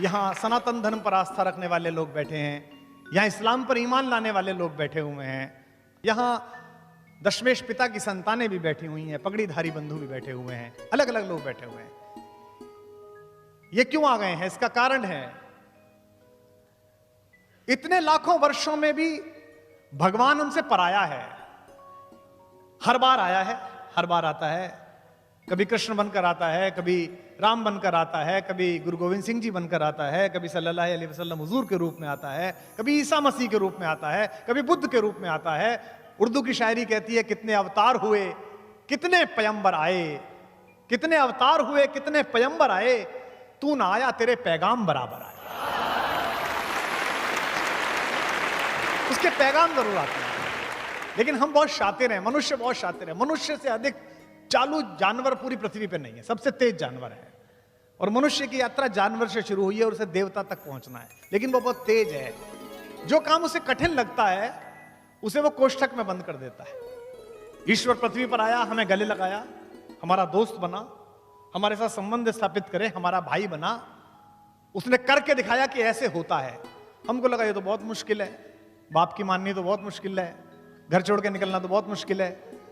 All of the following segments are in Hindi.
यहाँ सनातन धर्म पर आस्था रखने वाले लोग बैठे हैं, यहाँ इस्लाम पर ईमान लाने वाले लोग बैठे हुए हैं, यहाँ दशमेश पिता की संतानें भी बैठी हुई हैं, पगड़ीधारी बंधु भी बैठे हुए हैं, अलग अलग लोग बैठे हुए हैं। ये क्यों आ गए हैं? इसका कारण है इतने लाखों वर्षों में भी भगवान उनसे पराया है। हर बार आया है, हर बार आता है, कभी कृष्ण बनकर आता है, कभी राम बनकर आता है, कभी गुरु गोविंद सिंह जी बनकर आता है, कभी सल्लल्लाहु अलैहि वसल्लम हुजूर के रूप में आता है, कभी ईसा मसीह के रूप में आता है, कभी बुद्ध के रूप में आता है। उर्दू की शायरी कहती है कितने अवतार हुए, कितने पैगंबर आए, कितने अवतार हुए, कितने पैगंबर आए, तू ना आया तेरे पैगाम बराबर आए। उसके पैगाम जरूर आते हैं, लेकिन हम बहुत शातिर हैं, मनुष्य बहुत शातिर है। मनुष्य से अधिक चालू जानवर पूरी पृथ्वी पर नहीं है, सबसे तेज जानवर है। और मनुष्य की यात्रा जानवर से शुरू हुई है और उसे देवता तक पहुंचना है, लेकिन वो बहुत तेज है। जो काम उसे कठिन लगता है उसे वो कोष्ठक में बंद कर देता है। ईश्वर पृथ्वी पर आया, हमें गले लगाया, हमारा दोस्त बना, हमारे साथ संबंध स्थापित करे, हमारा भाई बना, उसने करके दिखाया कि ऐसे होता है। हमको लगा ये तो बहुत मुश्किल है, बाप की माननी तो बहुत मुश्किल है, घर छोड़ के निकलना तो बहुत मुश्किल है।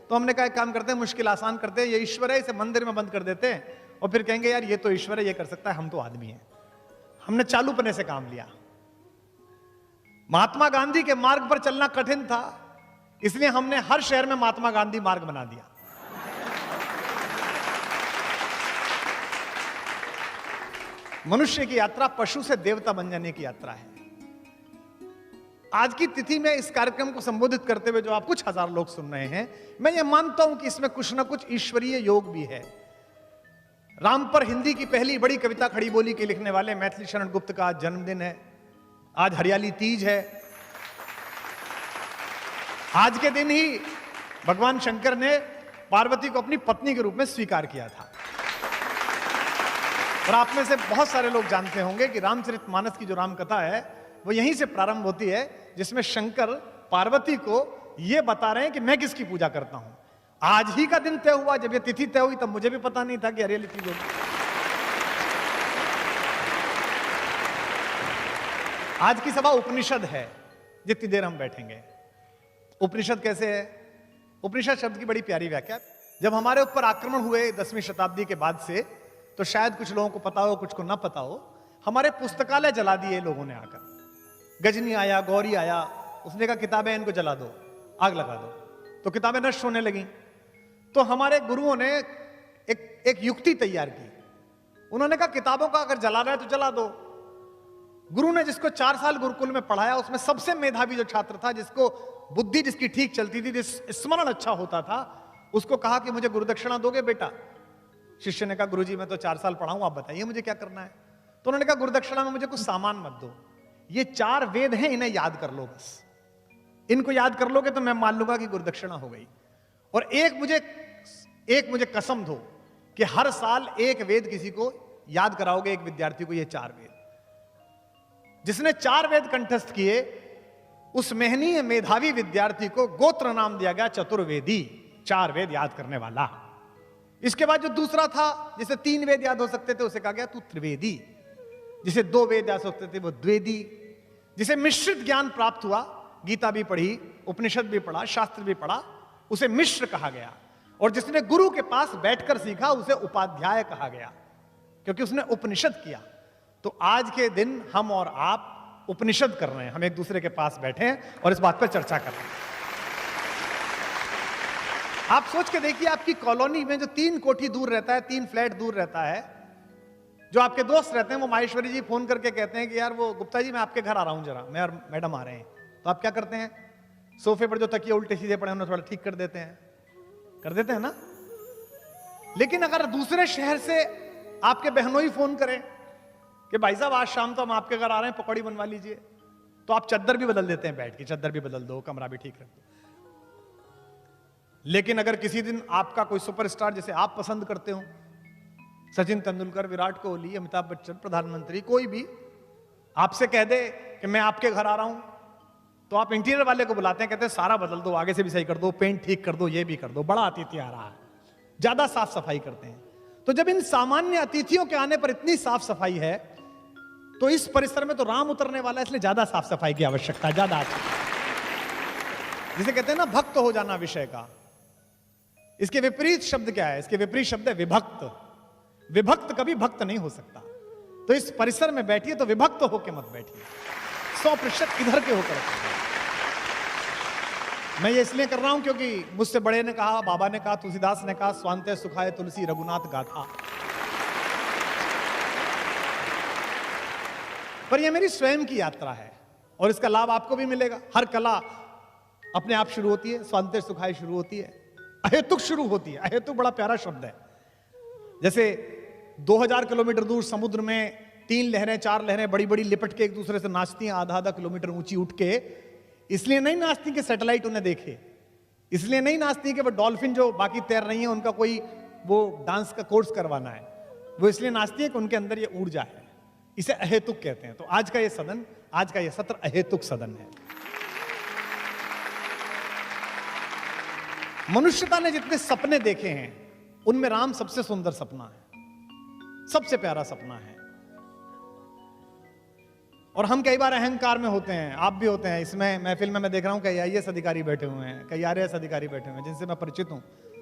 तो हमने कहा एक काम करते हैं, मुश्किल आसान करते हैं, ये ईश्वर है, इसे मंदिर में बंद कर देते हैं और फिर कहेंगे यार ये तो ईश्वर है, ये कर सकता है, हम तो आदमी हैं। हमने चालूपने से काम लिया। महात्मा गांधी के मार्ग पर चलना कठिन था, इसलिए हमने हर शहर में महात्मा गांधी मार्ग बना दिया। मनुष्य की यात्रा पशु से देवता बन जाने की यात्रा है। आज की तिथि में इस कार्यक्रम को संबोधित करते हुए जो आप कुछ हजार लोग सुन रहे हैं, मैं ये मानता हूं कि इसमें कुछ ना कुछ ईश्वरीय योग भी है। राम पर हिंदी की पहली बड़ी कविता खड़ी बोली के लिखने वाले मैथिली शरण गुप्त का आज जन्मदिन है। आज हरियाली तीज है। आज के दिन ही भगवान शंकर ने पार्वती को अपनी पत्नी के रूप में स्वीकार किया था। और आप में से बहुत सारे लोग जानते होंगे कि रामचरितमानस की जो राम कथा है वो यहीं से प्रारंभ होती है, जिसमें शंकर पार्वती को यह बता रहे हैं कि मैं किसकी पूजा करता हूं। आज ही का दिन तय हुआ, जब ये तिथि तय हुई तब मुझे भी पता नहीं था कि हरियाली तीज होगी। आज की सभा उपनिषद है, जितनी देर हम बैठेंगे। उपनिषद कैसे है? उपनिषद शब्द की बड़ी प्यारी व्याख्या। जब हमारे ऊपर आक्रमण हुए 10वीं शताब्दी के बाद से, तो शायद कुछ लोगों को पता हो, कुछ को ना पता हो, हमारे पुस्तकालय जला दिए लोगों ने आकर। गजनी आया, गौरी आया, उसने कहा किताबें इनको जला दो, आग लगा दो, तो किताबें नष्ट होने लगी। तो हमारे गुरुओं ने एक युक्ति तैयार की। उन्होंने कहा किताबों का अगर जला रहा है तो जला दो। गुरु ने जिसको 4 साल गुरुकुल में पढ़ाया, उसमें सबसे मेधावी जो छात्र था, जिसको बुद्धि जिसकी ठीक चलती थी, जिस स्मरण अच्छा होता था, उसको कहा कि मुझे गुरुदक्षिणा दोगे बेटा? शिष्य ने कहा गुरुजी मैं तो 4 साल पढ़ा हूं, आप बताइए मुझे क्या करना है। तो उन्होंने कहा गुरुदक्षिणा में मुझे कुछ सामान मत दो, ये 4 वेद हैं, इन्हें याद कर लो बस। इनको याद कर लोगे तो मैं मान लूंगा कि गुरुदक्षिणा हो गई। और एक मुझे कसम दो कि हर साल एक वेद किसी को याद कराओगे, एक विद्यार्थी को, ये 4 वेद। जिसने 4 वेद कंठस्थ किए, उस मेहनीय मेधावी विद्यार्थी को गोत्र नाम दिया गया चतुर्वेदी, 4 वेद याद करने वाला। इसके बाद जो दूसरा था, जिसे 3 वेद याद हो सकते थे, उसे कहा गया तू त्रिवेदी। जिसे 2 वेद याद हो सकते थे वो द्वेदी। जिसे मिश्रित ज्ञान प्राप्त हुआ, गीता भी पढ़ी, उपनिषद भी पढ़ा, शास्त्र भी पढ़ा, उसे मिश्र कहा गया। और जिसने गुरु के पास बैठकर सीखा, उसे उपाध्याय कहा गया, क्योंकि उसने उपनिषद किया। तो आज के दिन हम और आप उपनिषद कर रहे हैं, हम एक दूसरे के पास बैठे हैं और इस बात पर चर्चा कर रहे हैं। आप सोच के देखिए, आपकी कॉलोनी में जो 3 कोठी दूर रहता है, 3 फ्लैट दूर रहता है, जो आपके दोस्त रहते हैं, वो माहेश्वरी जी फोन करके कहते हैं कि यार वो गुप्ता जी मैं आपके घर आ रहा हूं जरा, मैं और मैडम आ रहे हैं। तो आप क्या करते हैं? सोफे पर जो तकिए उल्टे सीधे पड़े उन्हें थोड़ा ठीक कर देते हैं ना। लेकिन अगर दूसरे शहर से आपके बहनोई फोन करें कि भाई साहब आज शाम तो हम आपके घर आ रहे हैं, पकौड़ी बनवा लीजिए, तो आप चद्दर भी बदल देते हैं, बैठ की चद्दर भी बदल दो, कमरा भी ठीक रख दो। लेकिन अगर किसी दिन आपका कोई सुपरस्टार जिसे आप पसंद करते हो, सचिन तेंदुलकर, विराट कोहली, अमिताभ बच्चन, प्रधानमंत्री, कोई भी आपसे कह दे कि मैं आपके घर आ रहा हूं, तो आप इंटीरियर वाले को बुलाते हैं, कहते हैं सारा बदल दो, आगे से भी सही कर दो, पेंट ठीक कर दो, ये भी कर दो, बड़ा अतिथि आ रहा है, ज्यादा साफ सफाई करते हैं। तो जब इन सामान्य अतिथियों के आने पर इतनी साफ सफाई है, तो इस परिसर में तो राम उतरने वाला है, इसलिए ज्यादा साफ सफाई की आवश्यकता, ज्यादा अच्छी। जिसे कहते हैं ना भक्त हो जाना विषय का। इसके विपरीत शब्द क्या है? इसके विपरीत शब्द है विभक्त। विभक्त कभी भक्त नहीं हो सकता। तो इस परिसर में बैठिए तो विभक्त होकर मत बैठिए, 100% इधर के होकर। मैं ये इसलिए कर रहा हूं क्योंकि मुझसे बड़े ने कहा, बाबा ने कहा, तुलसीदास ने कहा, स्वांते सुखाए तुलसी रघुनाथ गाथा। पर यह मेरी स्वयं की यात्रा है और इसका लाभ आपको भी मिलेगा। हर कला अपने आप शुरू होती है, स्वांते सुखाए शुरू होती है, अहेतुक शुरू होती है। अहेतुक बड़ा प्यारा शब्द है। जैसे 2000 किलोमीटर दूर समुद्र में 3 लहरें 4 लहरें बड़ी बड़ी लिपट के एक दूसरे से नाचती हैं, आधा किलोमीटर ऊंची उठ के। इसलिए नहीं नाचती कि सैटेलाइट उन्हें देखे, इसलिए नहीं नाचती कि वो डॉल्फिन जो बाकी तैर रही है उनका कोई वो डांस का कोर्स करवाना है। वो इसलिए नाचती है कि उनके अंदर ये ऊर्जा है। इसे अहेतुक कहते हैं। तो आज का ये सदन, आज का ये सत्र अहेतुक सदन है। मनुष्यता ने जितने सपने देखे हैं उनमें राम सबसे सुंदर सपना है, सबसे प्यारा सपना है। और हम कई बार अहंकार में होते हैं, आप भी होते हैं। इसमें महफिल में मैं देख रहा हूं कई आईएएस अधिकारी बैठे हुए हैं, कई आरएएस अधिकारी बैठे हुए हैं जिनसे मैं परिचित हूं,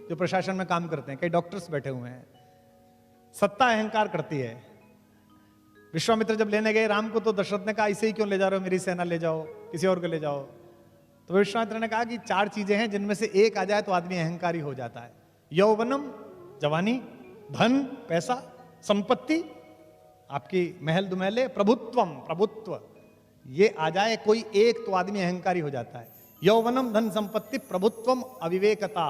जो प्रशासन में काम करते हैं, कई डॉक्टर्स बैठे हुए हैं। सत्ता अहंकार करती है। विश्वामित्र जब लेने गए राम को तो दशरथ ने कहा इसे ही क्यों ले जा रहे हो, मेरी सेना ले जाओ, किसी और को ले जाओ। तो विश्वामित्र ने कहा कि 4 चीजें हैं जिनमें से एक आ जाए तो आदमी अहंकारी हो जाता है। यौवनम, जवानी, धन, पैसा, संपत्ति, आपकी महल दुमहले, प्रभुत्वम, प्रभुत्व, ये आ जाए कोई एक तो आदमी अहंकारी हो जाता है। यौवनम, धन, संपत्ति, प्रभुत्वम, अविवेकता,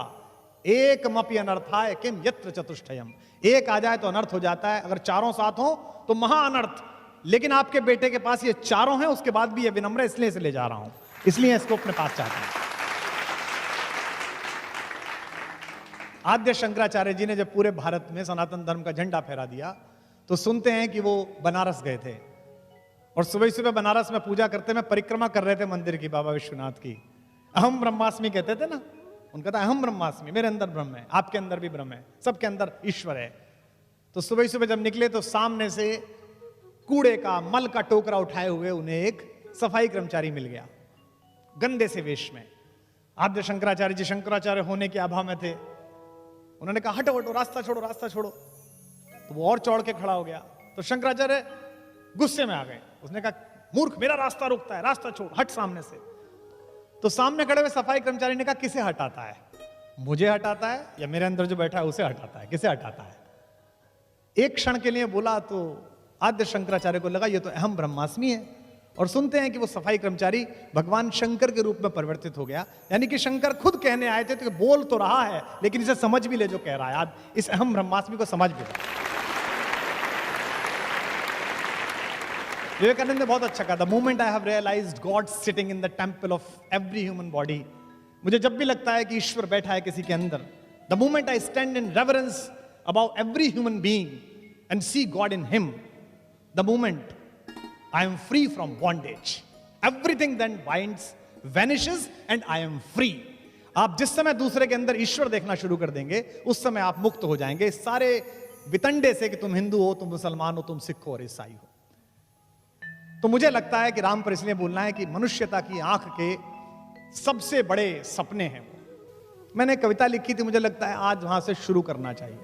एकमपि अनर्थाय किम यत्र चतुष्टयम। एक आ जाए तो अनर्थ हो जाता है, अगर चारों साथ हो तो महा अनर्थ। लेकिन आपके बेटे के पास ये चारों हैं, उसके बाद भी ये विनम्र है, इसलिए इसे ले जा रहा हूं, इसलिए इसको अपने पास चाहता हूं। आद्य शंकराचार्य जी ने जब पूरे भारत में सनातन धर्म का झंडा फहरा दिया तो सुनते हैं कि वो बनारस गए थे और सुबह सुबह बनारस में पूजा करते में परिक्रमा कर रहे थे मंदिर की, बाबा विश्वनाथ की। अहम ब्रह्मास्मि कहते थे ना, उनका था अहम ब्रह्मास्मि, मेरे अंदर ब्रह्म है, आपके अंदर भी ब्रह्म है, सबके अंदर ईश्वर है। तो सुबह सुबह जब निकले तो सामने से कूड़े का, मल का टोकरा उठाए हुए उन्हें एक सफाई कर्मचारी मिल गया, गंदे से वेश में। आद्य शंकराचार्य जी शंकराचार्य होने के अभाव में थे। उन्होंने कहा हटो हटो, रास्ता छोड़ो, रास्ता छोड़ो। तो वो और चौड़ के खड़ा हो गया। तो शंकराचार्य गुस्से में आ गए। उसने कहा मूर्ख, मेरा रास्ता रोकता है, रास्ता छोड़, हट सामने से। तो सामने खड़े हुए सफाई कर्मचारी ने कहा किसे हटाता है, मुझे हटाता है या मेरे अंदर जो बैठा है उसे हटाता है, किसे हटाता है? एक क्षण के लिए बोला तो आद्य शंकराचार्य को लगा ये तो अहम ब्रह्मास्मि है। और सुनते हैं कि वो सफाई कर्मचारी भगवान शंकर के रूप में परिवर्तित हो गया। यानी कि शंकर खुद कहने आए थे तो बोल तो रहा है लेकिन इसे समझ भी ले जो कह रहा है। आज इस अहम ब्रह्मास्मि को समझ भी ले। विवेकानंद ने बहुत अच्छा कहा, the moment I have realised God sitting in the temple of every human body. मुझे जब भी लगता है कि ईश्वर बैठा है किसी के अंदर, the moment I stand in reverence about every human being and see God in him, the moment I am free from bondage. Everything then binds, vanishes and I am free. आप जिस समय दूसरे के अंदर ईश्वर देखना शुरू कर देंगे उस समय आप मुक्त हो जाएंगे इस सारे वितंडे से कि तुम हिंदू हो, तुम मुसलमान हो, तुम सिख हो और ईसाई हो। तो मुझे लगता है कि राम पर इसलिए बोलना है कि मनुष्यता की आंख के सबसे बड़े सपने हैं वो। मैंने कविता लिखी थी, मुझे लगता है आज वहां से शुरू करना चाहिए।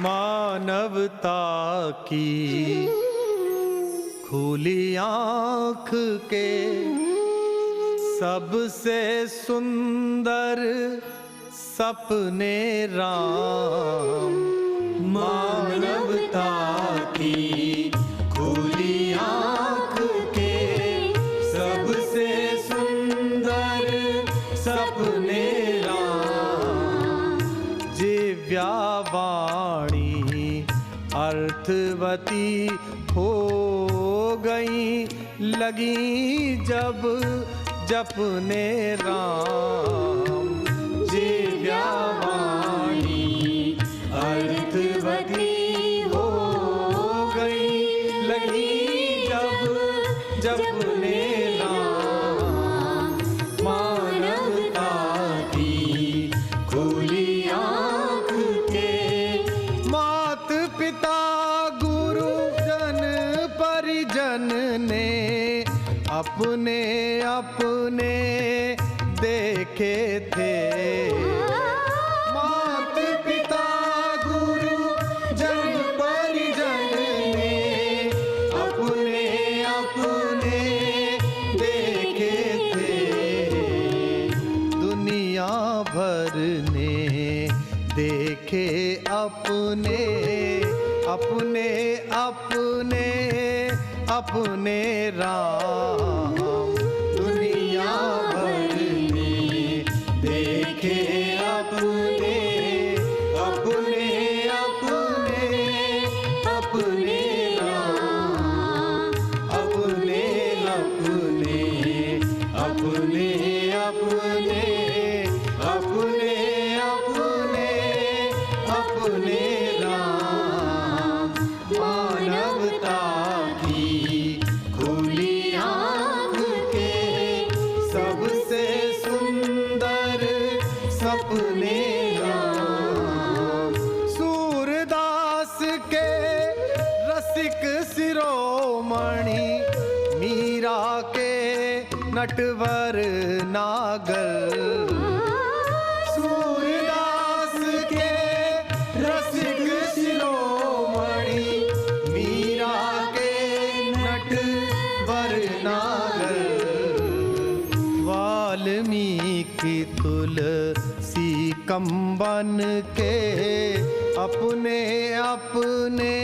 मानवता की खुली आँख के सबसे सुंदर सपने राम। मानवता की खुली आँख के सबसे सुंदर सपने राम। दिव्यावाणी अर्थवती हो गई लगी जब जपने राम। दिव्यावाणी अर्थवती हो गई लगी जब जपने राम। मानवता की खुली आँख के मात पिता अपने अपने देखे थे। मात पिता गुरु जन परिजन ने अपने अपने देखे थे। दुनिया भर ने देखे अपने अपने अपने अपने राम। दुनिया भर ने देखे अपने अपने अपने अपने राम। अपने अपने अपने अपने अपने अपने अपने राम। मानवता की खुली आँख के सबसे सुंदर सपने राम। सूरदास के रसिक शिरोमणि मीरा के नटवर नागर। सूरदास के रसिक शिरोमणि मीरा के नटवर नागर। वाल्मीकि तुलसी कंबन के अपने अपने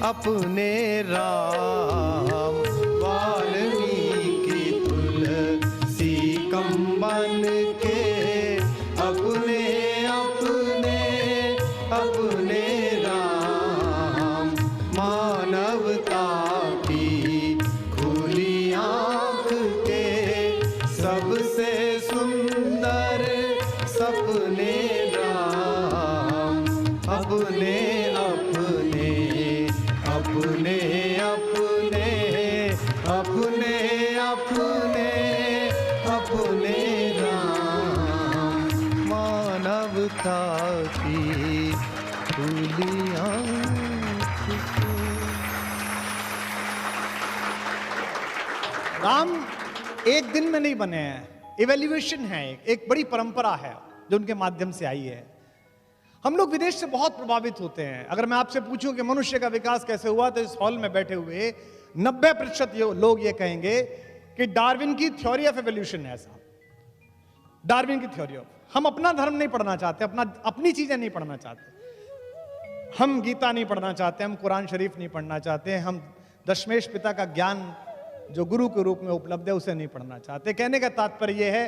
अपने राम। वाल्मीकि तुलसी कंबन के अपने अपने अपने राम। मानवता की खुली आँख के सबसे सुंदर सपने राम। अपने अपने अपने अपने अपने अपने अपने राम। मानवता की खुली आँख के। राम एक दिन में नहीं बने हैं, इवैल्यूएशन है, एक बड़ी परंपरा है जो उनके माध्यम से आई है। हम लोग विदेश से बहुत प्रभावित होते हैं। अगर मैं आपसे पूछूं कि मनुष्य का विकास कैसे हुआ, तो इस हॉल में बैठे हुए 90% लोग ये कहेंगे कि डार्विन की थ्योरी ऑफ एवोल्यूशन है। ऐसा डार्विन की थ्योरी ऑफ, हम अपना धर्म नहीं पढ़ना चाहते, अपनी चीजें नहीं पढ़ना चाहते। हम गीता नहीं पढ़ना चाहते, हम कुरान शरीफ नहीं पढ़ना चाहते, हम दशमेश पिता का ज्ञान जो गुरु के रूप में उपलब्ध है उसे नहीं पढ़ना चाहते। कहने का तात्पर्य यह है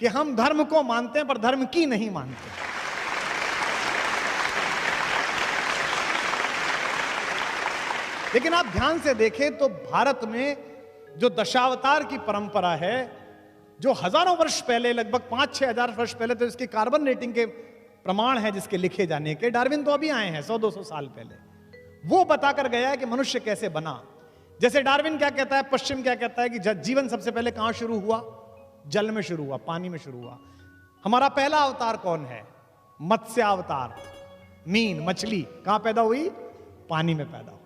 कि हम धर्म को मानते हैं पर धर्म की नहीं मानते। लेकिन आप ध्यान से देखें तो भारत में जो दशावतार की परंपरा है, जो हजारों वर्ष पहले, लगभग 5-6 हजार वर्ष पहले, तो इसकी कार्बन डेटिंग के प्रमाण है जिसके लिखे जाने के। डार्विन तो अभी आए हैं 100-200 साल पहले। वो बताकर गया है कि मनुष्य कैसे बना। जैसे डार्विन क्या कहता है, पश्चिम क्या कहता है कि जीवन सबसे पहले कहां शुरू हुआ? जल में शुरू हुआ, पानी में शुरू हुआ। हमारा पहला अवतार कौन है? मत्स्य अवतार। मीन, मछली कहां पैदा हुई? पानी में पैदा हुई।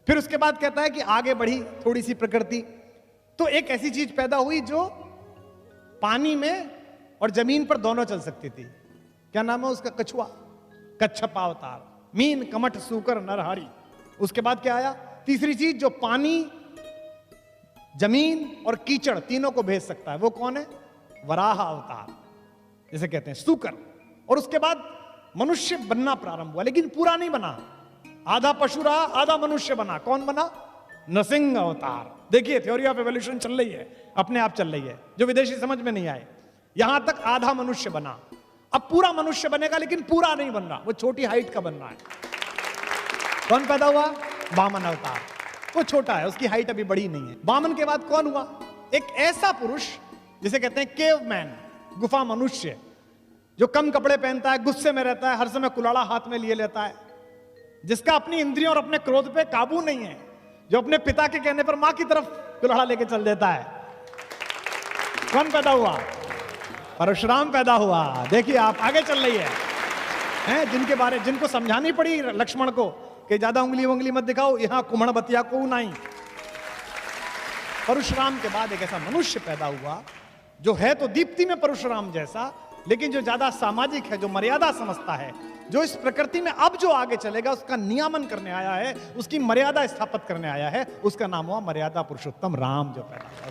फिर उसके बाद कहता है कि आगे बढ़ी थोड़ी सी प्रकृति, तो एक ऐसी चीज पैदा हुई जो पानी में और जमीन पर दोनों चल सकती थी। क्या नाम है उसका? कछुआ, कच्छप अवतार। मीन, कमठ, सूकर, नरहरि। उसके बाद क्या आया? तीसरी चीज जो पानी, जमीन और कीचड़ तीनों को भेज सकता है, वो कौन है? वराह अवतार, जिसे कहते हैं सूकर। और उसके बाद मनुष्य बनना प्रारंभ हुआ, लेकिन पूरा नहीं बना। आधा पशु रहा, आधा मनुष्य बना। कौन बना? नरसिंह अवतार। देखिए थ्योरी ऑफ एवोल्यूशन चल रही है, अपने आप चल रही है, जो विदेशी समझ में नहीं आए। यहां तक आधा मनुष्य बना, अब पूरा मनुष्य बनेगा, लेकिन पूरा नहीं बन रहा, वो छोटी हाइट का बन रहा है। कौन पैदा हुआ? वामन अवतार। वो छोटा है, उसकी हाइट अभी बड़ी नहीं है। वामन के बाद कौन हुआ? एक ऐसा पुरुष जिसे कहते हैं केव मैन, गुफा मनुष्य, जो कम कपड़े पहनता है, गुस्से में रहता है, हर समय कुलाड़ा हाथ में लिए लेता है, जिसका अपनी इंद्रियों और अपने क्रोध पे काबू नहीं है, जो अपने पिता के कहने पर मां की तरफ कुल्हाड़ा लेके चल देता है। कौन पैदा हुआ? परशुराम पैदा हुआ। देखिए आप, आगे चल रही है, जिनको समझानी पड़ी लक्ष्मण को कि ज्यादा उंगली मत दिखाओ, यहां कुम्हड़ बतिया को नहीं। परशुराम के बाद एक ऐसा मनुष्य पैदा हुआ जो है तो दीप्ति में परशुराम जैसा, लेकिन जो ज्यादा सामाजिक है, जो मर्यादा समझता है, जो इस प्रकृति में अब जो आगे चलेगा उसका नियमन करने आया है, उसकी मर्यादा स्थापित करने आया है, उसका नाम हुआ मर्यादा पुरुषोत्तम राम जो पैदा हुआ।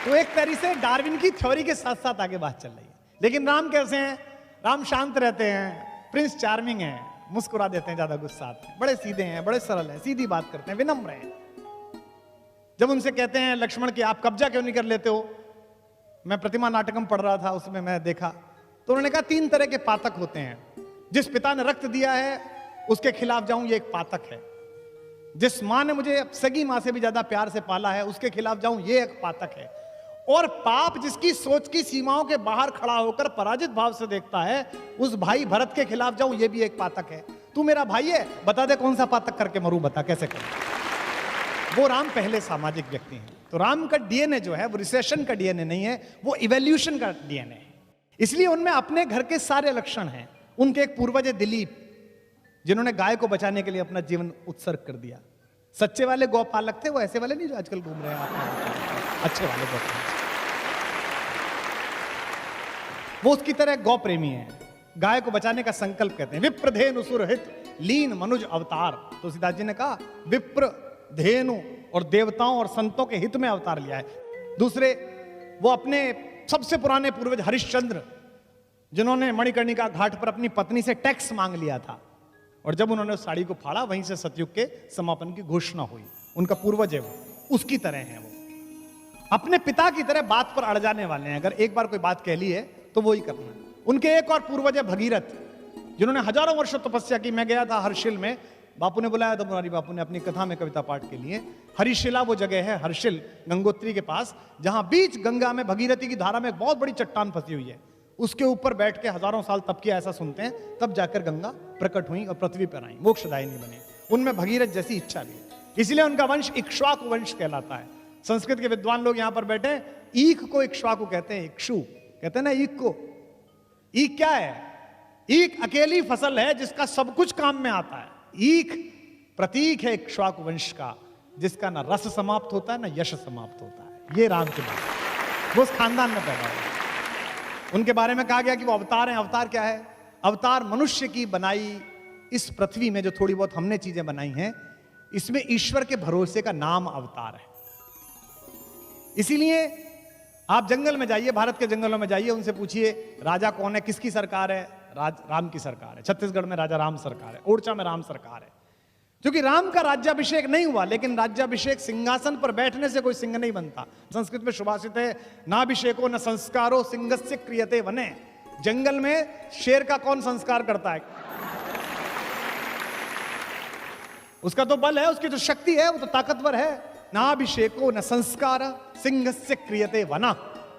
तो एक तरीके से डार्विन की थ्योरी के साथ साथ आगे बात चल रही है। लेकिन राम कैसे हैं? राम शांत रहते हैं, प्रिंस चार्मिंग हैं, मुस्कुरा देते हैं, ज्यादा गुस्सा आते हैं, बड़े सीधे हैं, बड़े सरल हैं, सीधी बात करते हैं, विनम्र हैं। जब उनसे कहते हैं लक्ष्मण कि आप कब्जा क्यों नहीं कर लेते हो, मैं प्रतिमा नाटकम पढ़ रहा था, उसमें मैं देखा तो उन्होंने कहा 3 तरह के पातक होते हैं। जिस पिता ने रक्त दिया है उसके खिलाफ जाऊं, ये एक पातक है। जिस मां ने मुझे सगी मां से भी ज्यादा प्यार से पाला है उसके खिलाफ जाऊं, ये एक पातक है। और पाप जिसकी सोच की सीमाओं के बाहर खड़ा होकर पराजित भाव से देखता है, उस भाई भरत के खिलाफ जाऊं, ये भी एक पातक है। तू मेरा भाई है, बता दे कौन सा पातक करके मरूं, बता कैसे करूं। वो राम पहले सामाजिक व्यक्ति हैं। तो राम का डीएनए जो है वो रिसेशन का डीएनए नहीं है, वो इवोल्यूशन का डीएनए है। इसलिए उनमें अपने घर के सारे लक्षण हैं। उनके एक पूर्वज है दिलीप, जिन्होंने गाय को बचाने के लिए अपना जीवन उत्सर्ग कर दिया। सच्चे वाले गौपालक थे वो, ऐसे वाले नहीं जो आजकल घूम रहे हैं, अच्छे वाले गौपालक। वो उसकी तरह गौ प्रेमी है, गाय को बचाने का संकल्प कहते हैं। विप्र धेनु सुरहित लीन मनुज अवतार, तुलसीदास जी ने कहा विप्र धेनु और देवताओं और संतों के हित में अवतार लिया है। दूसरे वो अपने सबसे पुराने पूर्वज हरिश्चंद्र, जिन्होंने मणिकर्णिका घाट पर अपनी पत्नी से टैक्स मांग लिया था, और जब उन्होंने उस साड़ी को फाड़ा वहीं से सतयुग के समापन की घोषणा हुई। उनका पूर्वज है वो, उसकी तरह है वो, अपने पिता की तरह बात पर अड़ जाने वाले हैं। अगर एक बार कोई बात कह ली है तो वो ही करना है। उनके एक और पूर्वज है भगीरथ, जिन्होंने हजारों वर्षों तपस्या की। मैं गया था हर्षिल में, बापू ने बुलाया था, मुरारी बापू ने अपनी कथा में कविता पाठ के लिए। हरिशिला वो जगह है, हर्षिल गंगोत्री के पास, जहां बीच गंगा में भगीरथी की धारा में एक बहुत बड़ी चट्टान फंसी हुई है। उसके ऊपर बैठ के हजारों साल तप किया, ऐसा सुनते हैं। तब जाकर गंगा प्रकट हुई और पृथ्वी पर आई, मोक्षदायिनी बनी। उनमें भगीरथ जैसी इच्छा भी है, इसलिए उनका वंश इक्ष्वाकु वंश कहलाता है। संस्कृत के विद्वान लोग यहां पर बैठे, ईख को इक्ष्वाकु कहते हैं, इक्षु कहते हैं ना ईख को। ईख क्या है? ईख अकेली फसल है जिसका सब कुछ काम में आता है। ईख प्रतीक है इक्ष्वाकु वंश का, जिसका ना रस समाप्त होता है ना यश समाप्त होता है। ये राम की बात है, वो उस खानदान में पैदा हुए। उनके बारे में कहा गया कि वो अवतार हैं। अवतार क्या है? अवतार मनुष्य की बनाई इस पृथ्वी में जो थोड़ी बहुत हमने चीजें बनाई हैं, इसमें ईश्वर के भरोसे का नाम अवतार है। इसीलिए आप जंगल में जाइए, भारत के जंगलों में जाइए, उनसे पूछिए राजा कौन है, किसकी सरकार है? राम की सरकार है। छत्तीसगढ़ में राजा राम सरकार है, ओडिशा में राम सरकार है। क्योंकि राम का राज्याभिषेक नहीं हुआ, लेकिन राज्याभिषेक सिंहासन पर बैठने से कोई सिंह नहीं बनता। संस्कृत में सुभाषित है, नाभिषेको न संस्कारो सिंहस्य क्रियते वने। जंगल में शेर का कौन संस्कार करता है? उसका तो बल है, उसकी तो शक्ति है, वो तो ताकतवर है। नाभिषेको न संस्कार सिंहस्य क्रियते वना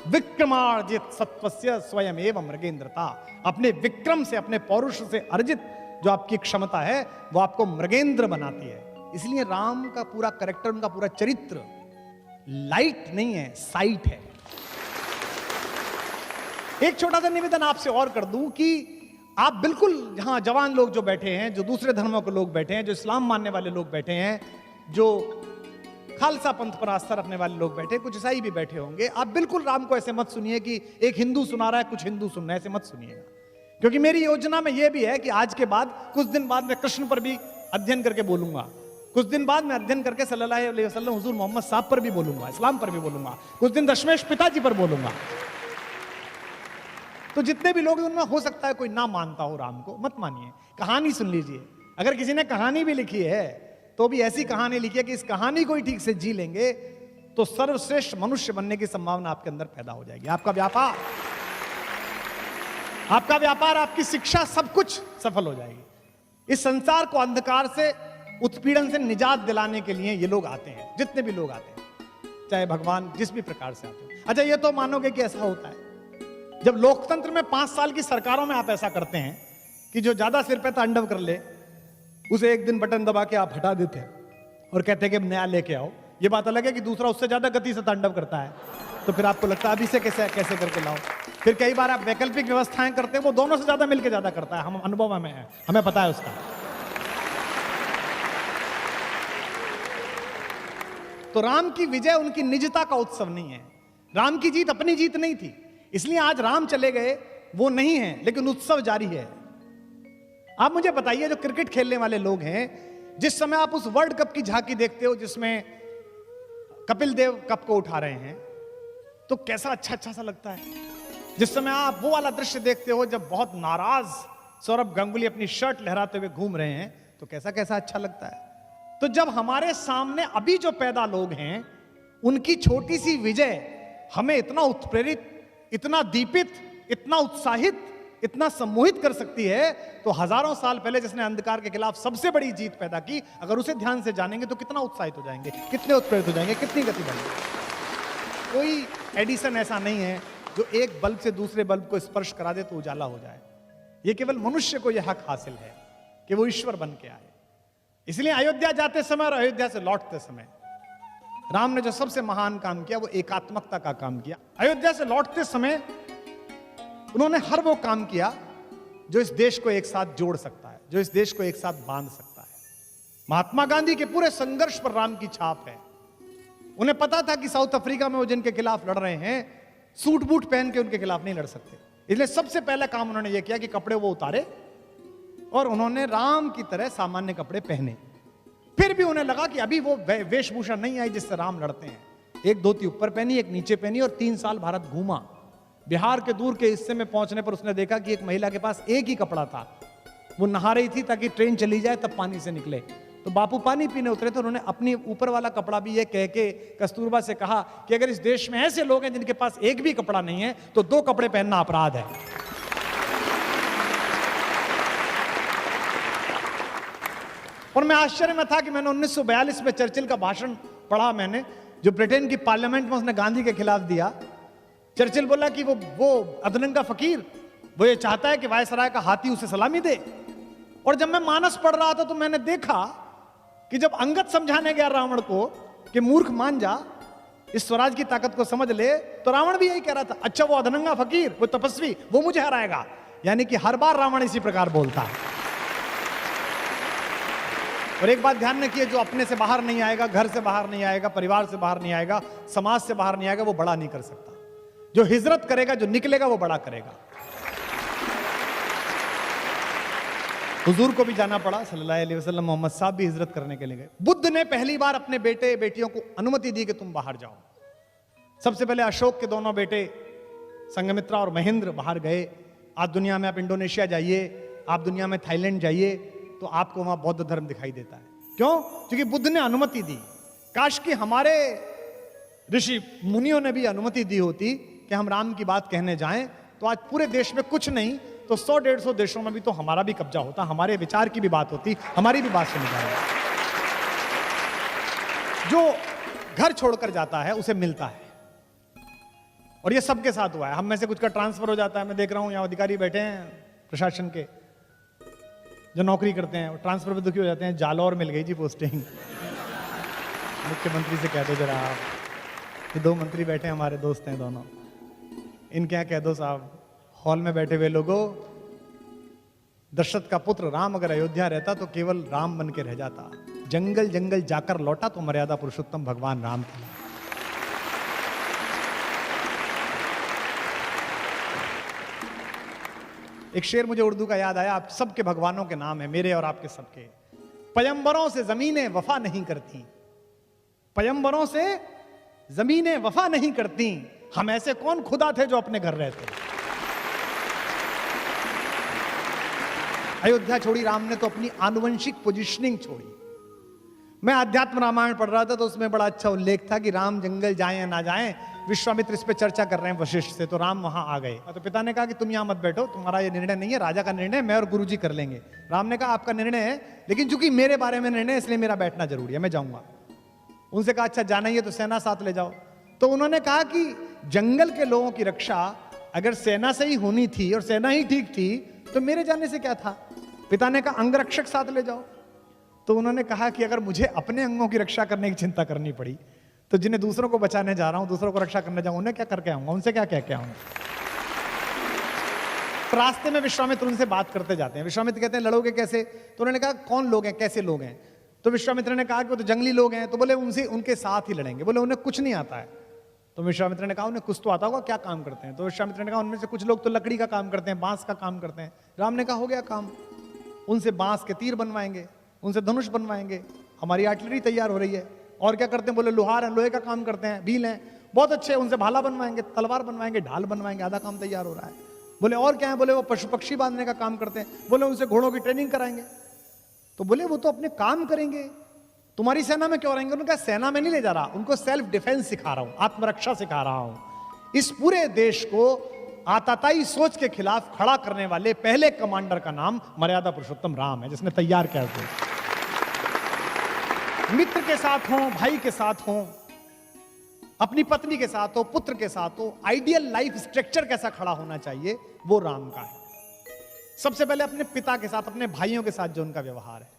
विक्रमार्जित सत्वस्य स्वयं एवं मृगेंद्रता। अपने विक्रम से, अपने पौरुष से अर्जित जो आपकी क्षमता है वो आपको मृगेंद्र बनाती है। इसलिए राम का पूरा कैरेक्टर, उनका पूरा चरित्र लाइट नहीं है, साइट है। एक छोटा सा निवेदन आपसे और कर दूं कि आप बिल्कुल जहां जवान लोग जो बैठे हैं, जो दूसरे धर्मों के लोग बैठे हैं, जो इस्लाम मानने वाले लोग बैठे हैं, जो खालसा पंथ पर आस्था रखने वाले लोग बैठे, कुछ ईसाई भी बैठे होंगे, आप बिल्कुल राम को ऐसे मत सुनिए कि एक हिंदू सुना रहा है, कुछ हिंदू सुन रहे हैं, ऐसे मत सुनिएगा। क्योंकि मेरी योजना में यह भी है कि आज के बाद कुछ दिन बाद मैं कृष्ण पर भी अध्ययन करके बोलूंगा, कुछ दिन बाद मैं अध्ययन करके सल्लल्लाहु अलैहि वसल्लम हुजूर मोहम्मद साहब पर भी बोलूंगा, इस्लाम पर भी बोलूंगा, कुछ दिन दशमेश पिताजी पर बोलूंगा। तो जितने भी लोग उनमें हो सकता है कोई ना मानता हो राम को, मत मानिए, कहानी सुन लीजिए। अगर किसी ने कहानी भी लिखी है तो भी ऐसी कहानी लिखी है कि इस कहानी को ही ठीक से जी लेंगे तो सर्वश्रेष्ठ मनुष्य बनने की संभावना आपके अंदर पैदा हो जाएगी। आपका व्यापार, आपकी शिक्षा, सब कुछ सफल हो जाएगी। इस संसार को अंधकार से, उत्पीड़न से निजात दिलाने के लिए ये लोग आते हैं, जितने भी लोग आते हैं, चाहे भगवान जिस भी प्रकार से आते हैं। अच्छा, ये तो मानोगे कि ऐसा होता है जब लोकतंत्र में 5 साल की सरकारों में आप ऐसा करते हैं कि जो ज्यादा सिर पे तांडव कर ले उसे एक दिन बटन दबा के आप हटा देते हैं और कहते हैं कि नया लेके आओ। ये बात अलग है कि दूसरा उससे ज्यादा गति से तांडव करता है, तो फिर आपको लगता है अभी से कैसे करके लाओ। फिर कई बार आप वैकल्पिक व्यवस्थाएं करते हैं, वो दोनों से ज्यादा मिलकर ज्यादा करता है। हम अनुभव में है, हमें पता है उसका। तो राम की विजय उनकी निजता का उत्सव नहीं है, राम की जीत अपनी जीत नहीं थी, इसलिए आज राम चले गए वो नहीं है, लेकिन उत्सव जारी है। आप मुझे बताइए, जो क्रिकेट खेलने वाले लोग हैं, जिस समय आप उस वर्ल्ड कप की झांकी देखते हो जिसमें कपिल देव कप को उठा रहे हैं, तो कैसा अच्छा सा लगता है। जिस समय आप वो वाला दृश्य देखते हो जब बहुत नाराज सौरभ गांगुली अपनी शर्ट लहराते हुए घूम रहे हैं, तो कैसा कैसा अच्छा लगता है। तो जब हमारे सामने अभी जो पैदा लोग हैं, उनकी छोटी सी विजय हमें इतना उत्प्रेरित, इतना दीपित, इतना उत्साहित, इतना सम्मोहित कर सकती है, तो हजारों साल पहले जिसने अंधकार के खिलाफ सबसे बड़ी जीत पैदा की, अगर उसे ध्यान से जानेंगे तो कितना उत्साहित हो जाएंगे, कितने उत्प्रेरित हो जाएंगे, कितनी गति बढ़ेगी। कोई एडिसन ऐसा नहीं है जो एक बल्ब से दूसरे बल्ब को स्पर्श करा दे तो उजाला हो जाए। यह केवल मनुष्य को यह हक हासिल है कि वो ईश्वर बन के आए। इसलिए अयोध्या जाते समय और अयोध्या से लौटते समय राम ने जो सबसे महान काम किया वो एकात्मकता का काम किया। अयोध्या से लौटते समय उन्होंने हर वो काम किया जो इस देश को एक साथ जोड़ सकता है, जो इस देश को एक साथ बांध सकता है। महात्मा गांधी के पूरे संघर्ष पर राम की छाप है। उन्हें पता था कि साउथ अफ्रीका में वो जिनके खिलाफ लड़ रहे हैं, सूट बूट पहन के उनके खिलाफ नहीं लड़ सकते, इसलिए सबसे पहला काम उन्होंने ये किया कि कपड़े वो उतारे और उन्होंने राम की तरह सामान्य कपड़े पहने। फिर भी उन्हें लगा कि अभी वो वेशभूषा नहीं आई जिससे राम लड़ते हैं। एक धोती ऊपर पहनी, एक नीचे पहनी और 3 साल भारत घूमा। बिहार के दूर के हिस्से में पहुंचने पर उसने देखा कि एक महिला के पास एक ही कपड़ा था, वो नहा रही थी ताकि ट्रेन चली जाए तब पानी से निकले। तो बापू पानी पीने उतरे तो उन्होंने अपनी ऊपर वाला कपड़ा भी ये कह के कस्तूरबा से कहा कि अगर इस देश में ऐसे लोग हैं जिनके पास एक भी कपड़ा नहीं है तो 2 कपड़े पहनना अपराध है। और मैं आश्चर्य में था कि मैंने 1942 में चर्चिल का भाषण पढ़ा, मैंने जो ब्रिटेन की पार्लियामेंट में उसने गांधी के खिलाफ दिया। चर्चिल बोला कि वो अधनंगा फकीर, वो ये चाहता है कि वायसराय का हाथी उसे सलामी दे। और जब मैं मानस पढ़ रहा था तो मैंने देखा कि जब अंगद समझाने गया रावण को कि मूर्ख मान जा, इस स्वराज की ताकत को समझ ले, तो रावण भी यही कह रहा था, अच्छा वो अधनंगा फकीर, वो तपस्वी, वो मुझे हराएगा। यानी कि हर बार रावण इसी प्रकार बोलता है। और एक बात ध्यान रखिए, जो अपने से बाहर नहीं आएगा, घर से बाहर नहीं आएगा, परिवार से बाहर नहीं आएगा, समाज से बाहर नहीं आएगा, वो बड़ा नहीं कर सकता। जो हिजरत करेगा, जो निकलेगा, वो बड़ा करेगा। हुजूर को भी जाना पड़ा सल्लल्लाहु अलैहि वसल्लम, मोहम्मद साहब भी हिजरत करने के लिए गए। बुद्ध ने पहली बार अपने बेटे बेटियों को अनुमति दी कि तुम बाहर जाओ। सबसे पहले अशोक के दोनों बेटे संघमित्रा और महेंद्र बाहर गए। आज दुनिया में आप इंडोनेशिया जाइए, आप दुनिया में थाईलैंड जाइए, तो आपको वहां बौद्ध धर्म दिखाई देता है। क्यों? क्योंकि बुद्ध ने अनुमति दी। काश कि हमारे ऋषि मुनियों ने भी अनुमति दी होती कि हम राम की बात कहने जाएं, तो आज पूरे देश में कुछ नहीं तो 100-150 देशों में भी तो हमारा भी कब्जा होता, हमारे विचार की भी बात होती, हमारी भी बात सुनी जाए। जो घर छोड़कर जाता है उसे मिलता है, और ये सबके साथ हुआ है। हम में से कुछ का ट्रांसफर हो जाता है। मैं देख रहा हूं यहां अधिकारी बैठे हैं प्रशासन के, जो नौकरी करते हैं, ट्रांसफर पे दुखी हो जाते हैं, जालौर मिल गई जी पोस्टिंग। मुख्यमंत्री से कह दो जरा आप, ये 2 मंत्री बैठे हैं, हमारे दोस्त हैं दोनों, इनके यहाँ कह दो साहब, हॉल में बैठे हुए लोगों, दशरथ का पुत्र राम अगर अयोध्या रहता तो केवल राम बन के रह जाता, जंगल जंगल जाकर लौटा तो मर्यादा पुरुषोत्तम भगवान राम था। एक शेर मुझे उर्दू का याद आया, आप सबके भगवानों के नाम है, मेरे और आपके सबके। पयंबरों से जमीनें वफा नहीं करती, पयंबरों से जमीनें वफा नहीं करती, हम ऐसे कौन खुदा थे जो अपने घर रहते। अयोध्या छोड़ी राम ने तो अपनी आनुवंशिक पोजीशनिंग छोड़ी। मैं अध्यात्म रामायण पढ़ रहा था तो उसमें बड़ा अच्छा उल्लेख था कि राम जंगल जाएं या ना जाएं, विश्वामित्र इस पे चर्चा कर रहे हैं वशिष्ठ से, तो राम वहां आ गए। तो पिता ने कहा कि तुम यहां मत बैठो, तुम्हारा ये निर्णय नहीं है, राजा का निर्णय, मैं और गुरुजी कर लेंगे। राम ने कहा आपका निर्णय है, लेकिन चूंकि मेरे बारे में निर्णय है इसलिए मेरा बैठना जरूरी है, मैं जाऊंगा। उनसे कहा अच्छा जाना ही है तो सेना साथ ले जाओ। तो उन्होंने कहा कि जंगल के लोगों की रक्षा अगर सेना से ही होनी थी और सेना ही ठीक थी तो मेरे जाने से क्या था। पिता ने कहा अंगरक्षक साथ ले जाओ। तो उन्होंने कहा कि अगर मुझे अपने अंगों की रक्षा करने की चिंता करनी पड़ी तो जिन्हें दूसरों को बचाने जा रहा हूं, दूसरों को रक्षा करने जाऊं, उन्हें क्या करके आऊंगा, उनसे क्या कह के आऊंगा। तो रास्ते में विश्वामित्र उनसे बात करते जाते हैं। विश्वामित्र कहते हैं लड़ोगे कैसे? तो उन्होंने कहा कौन लोग हैं, कैसे लोग हैं? तो विश्वामित्र ने कहा कि वो तो जंगली लोग हैं, तो बोले उनसे उनके साथ ही लड़ेंगे। बोले उन्हें कुछ नहीं आता है। तो विश्वामित्र ने कहा उन्हें कुछ तो आता होगा, क्या काम करते हैं? तो विश्वामित्र ने कहा उनमें से कुछ लोग तो लकड़ी का काम करते हैं, बांस का काम करते हैं। राम ने कहा हो गया काम, उनसे बांस के तीर बनवाएंगे, उनसे धनुष बनवाएंगे, हमारी आर्टिलरी तैयार हो रही है। और क्या करते हैं? बोले लोहार हैं, लोहे का काम करते हैं, भील हैं, बहुत अच्छे, उनसे भाला बनवाएंगे, तलवार बनवाएंगे, ढाल बनवाएंगे, आधा काम तैयार हो रहा है। बोले और क्या है? बोले वो पशु पक्षी बांधने का काम करते हैं। बोले उनसे घोड़ों की ट्रेनिंग कराएंगे। तो बोले वो तो अपने काम करेंगे, तुम्हारी सेना में क्यों रहेंगे? उन्होंने कहा सेना में नहीं ले जा रहा, उनको सेल्फ डिफेंस सिखा रहा हूं, आत्मरक्षा सिखा रहा हूं। इस पूरे देश को आताताई सोच के खिलाफ खड़ा करने वाले पहले कमांडर का नाम मर्यादा पुरुषोत्तम राम है, जिसने तैयार किया उसको। मित्र के साथ हो, भाई के साथ हो, अपनी पत्नी के साथ हो, पुत्र के साथ हो, आइडियल लाइफ स्ट्रक्चर कैसा खड़ा होना चाहिए वो राम का है। सबसे पहले अपने पिता के साथ, अपने भाइयों के साथ जो उनका व्यवहार है।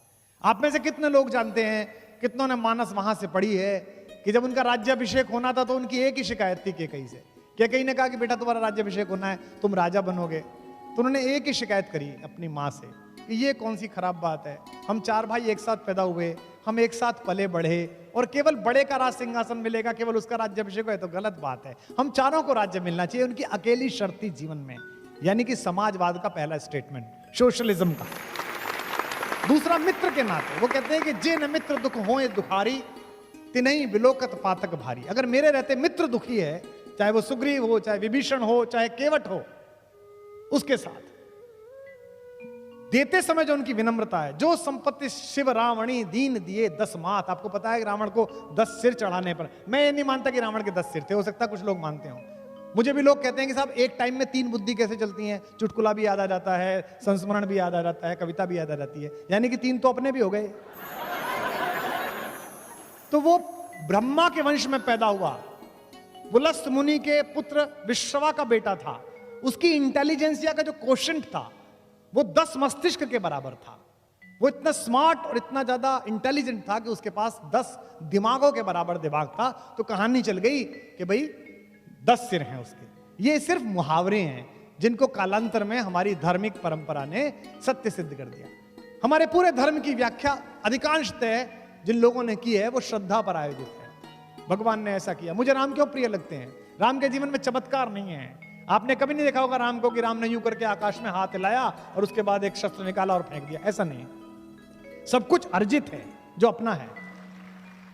आप में से कितने लोग जानते हैं, कितनों ने मानस वहां से पढ़ी है कि जब उनका राज्याभिषेक होना था तो उनकी एक ही शिकायत थी केकई से। केकई ने कहा कि बेटा तुम्हारा राज्याभिषेक होना है, तुम राजा बनोगे। तो उन्होंने एक ही शिकायत करी अपनी माँ से कि ये कौन सी खराब बात है, हम 4 भाई एक साथ पैदा हुए, हम एक साथ पले बढ़े, और केवल बड़े का राज सिंहासन मिलेगा, केवल उसका राज्याभिषेक है तो गलत बात है। हम चारों को राज्य मिलना चाहिए। उनकी अकेली शर्त थी जीवन में, यानी कि समाजवाद का पहला स्टेटमेंट, सोशलिज्म का। दूसरा मित्र के नाते वो कहते हैं कि जे न मित्र दुख होए दुखारी, तिनहि विलोकत पातक भारी। अगर मेरे रहते मित्र दुखी है, चाहे वो सुग्रीव हो, चाहे विभीषण हो, चाहे केवट हो, उसके साथ देते समय जो उनकी विनम्रता है, जो संपत्ति शिव रावणी दीन दिए 10 मात। आपको पता है कि रावण को 10 सिर चढ़ाने पर, मैं ये नहीं मानता कि रावण के 10 सिर थे, हो सकता है कुछ लोग मानते हो। मुझे भी लोग कहते हैं कि साहब एक टाइम में 3 बुद्धि कैसे चलती हैं, चुटकुला भी याद आ जाता है, संस्मरण भी याद आ जाता है, कविता भी याद आ जाती है, यानी कि 3 तो अपने भी हो गए। तो वो ब्रह्मा के वंश में पैदा हुआ, पुलस्त मुनि के पुत्र विश्रवा का बेटा था। उसकी इंटेलिजेंसिया का जो क्वोशंट था वो 10 मस्तिष्क के बराबर था। वो इतना स्मार्ट और इतना ज्यादा इंटेलिजेंट था कि उसके पास 10 दिमागों के बराबर दिमाग था। तो कहानी चल गई कि भाई 10 सिर हैं उसके। ये सिर्फ मुहावरे हैं जिनको कालांतर में हमारी धार्मिक परंपरा ने सत्य सिद्ध कर दिया। हमारे पूरे धर्म की व्याख्या अधिकांशतः जिन लोगों ने की है वो श्रद्धा पर आयोजित है। भगवान ने ऐसा किया। मुझे राम क्यों प्रिय लगते हैं? राम के जीवन में चमत्कार नहीं है। आपने कभी नहीं देखा होगा राम को कि राम ने यूं करके आकाश में हाथ हिलाया और उसके बाद एक शस्त्र निकाला और फेंक दिया, ऐसा नहीं। सब कुछ अर्जित है जो अपना है।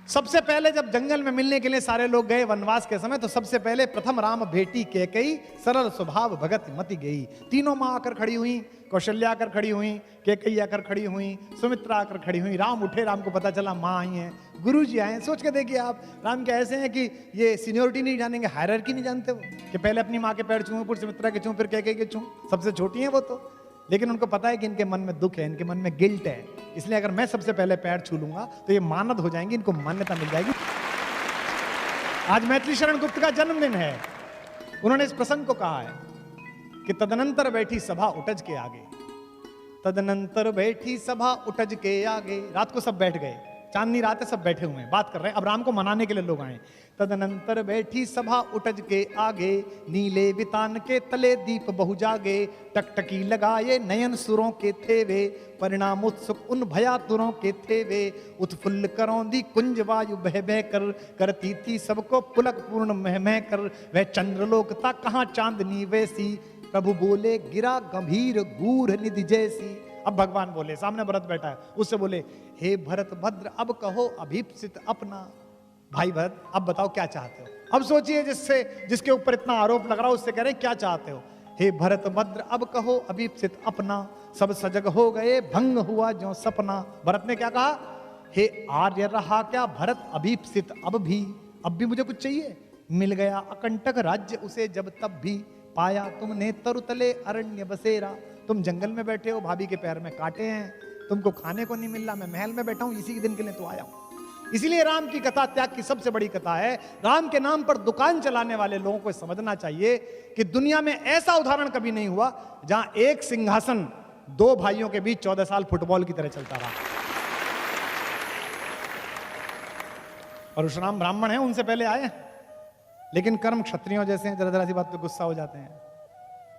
सबसे पहले जब जंगल में मिलने के लिए सारे लोग गए वनवास के समय, तो सबसे पहले प्रथम राम भेटी केकई, सरल स्वभाव भगत मति गई। तीनों माँ आकर खड़ी हुई, कौशल्या आकर खड़ी हुई, केकई आकर खड़ी हुई, सुमित्रा आकर खड़ी हुई। राम उठे, राम को पता चला माँ आई हैं, गुरु जी आए हैं। सोच के देखिए आप, राम के ऐसे हैं कि ये सीनियोरिटी नहीं जानेंगे, हायरार्की नहीं जानते वो, कि पहले अपनी माँ के पैर छूं, फिर सुमित्रा के छूं, फिर केकई के छूं। सबसे छोटी हैं वो तो, लेकिन उनको पता है कि इनके मन में दुख है, इनके मन में गिल्ट है, इसलिए अगर मैं सबसे पहले पैर छू लूंगा तो ये मानद हो जाएंगे, इनको मान्यता मिल जाएगी। आज मैथिली शरण गुप्त का जन्मदिन है। उन्होंने इस प्रसंग को कहा है कि तदनंतर बैठी सभा उटज के आगे, तदनंतर बैठी सभा उटज के आगे। रात को सब बैठ गए, चांदनी रात है, सब बैठे हुए हैं, बात कर रहे हैं। अब राम को मनाने के लिए लोग आए। तदनंतर बैठी सभा उटज के आगे, नीले वितान के तले दीप बहु जागे। टकटकी लगाए नयन सुरों के थे वे, परिणाम उत्सुक उन भयातुरों के थे वे। उत्फुल्ल करौंदी कुंज वायु बह बह कर, करती थी सबको पुलक पूर्ण मह मह कर। वह चंद्रलोक था कहाँ चांदनी वैसी, प्रभु बोले गिरा गंभीर गूढ़ निधि जैसी। अब भगवान बोले, सामने भरत बैठा है, उससे बोले, हे भरत भद्र अब कहो अभीप्सित अपना। भाई भरत अब बताओ क्या चाहते हो। अब सोचिए जिसके ऊपर इतना आरोप लग रहा है उससे कह रहे हैं क्या चाहते हो। हे भरत भद्र अब कहो अभीप्सित अपना, सब सजग हो गए भंग हुआ जो सपना। भरत ने क्या कहा, हे आर्य रहा क्या भरत अभीप्सित अब भी मुझे कुछ चाहिए। मिल गया अकंटक राज्य उसे जब तब भी, पाया तुमने तरुतले अरण्य बसेरा। तुम जंगल में बैठे हो, भाभी के पैर में कांटे हैं, तुमको खाने को नहीं मिल रहा, मैं महल में बैठा हूं, इसी के दिन के लिए तो आया हूं। इसीलिए राम की कथा त्याग की सबसे बड़ी कथा है। राम के नाम पर दुकान चलाने वाले लोगों को समझना चाहिए कि दुनिया में ऐसा उदाहरण कभी नहीं हुआ जहां एक सिंहासन 2 भाइयों के बीच 14 साल फुटबॉल की तरह चलता रहा। परशुराम ब्राह्मण है, उनसे पहले आए, लेकिन कर्म क्षत्रियों जैसे हैं, जरा सी बात पे गुस्सा हो जाते हैं।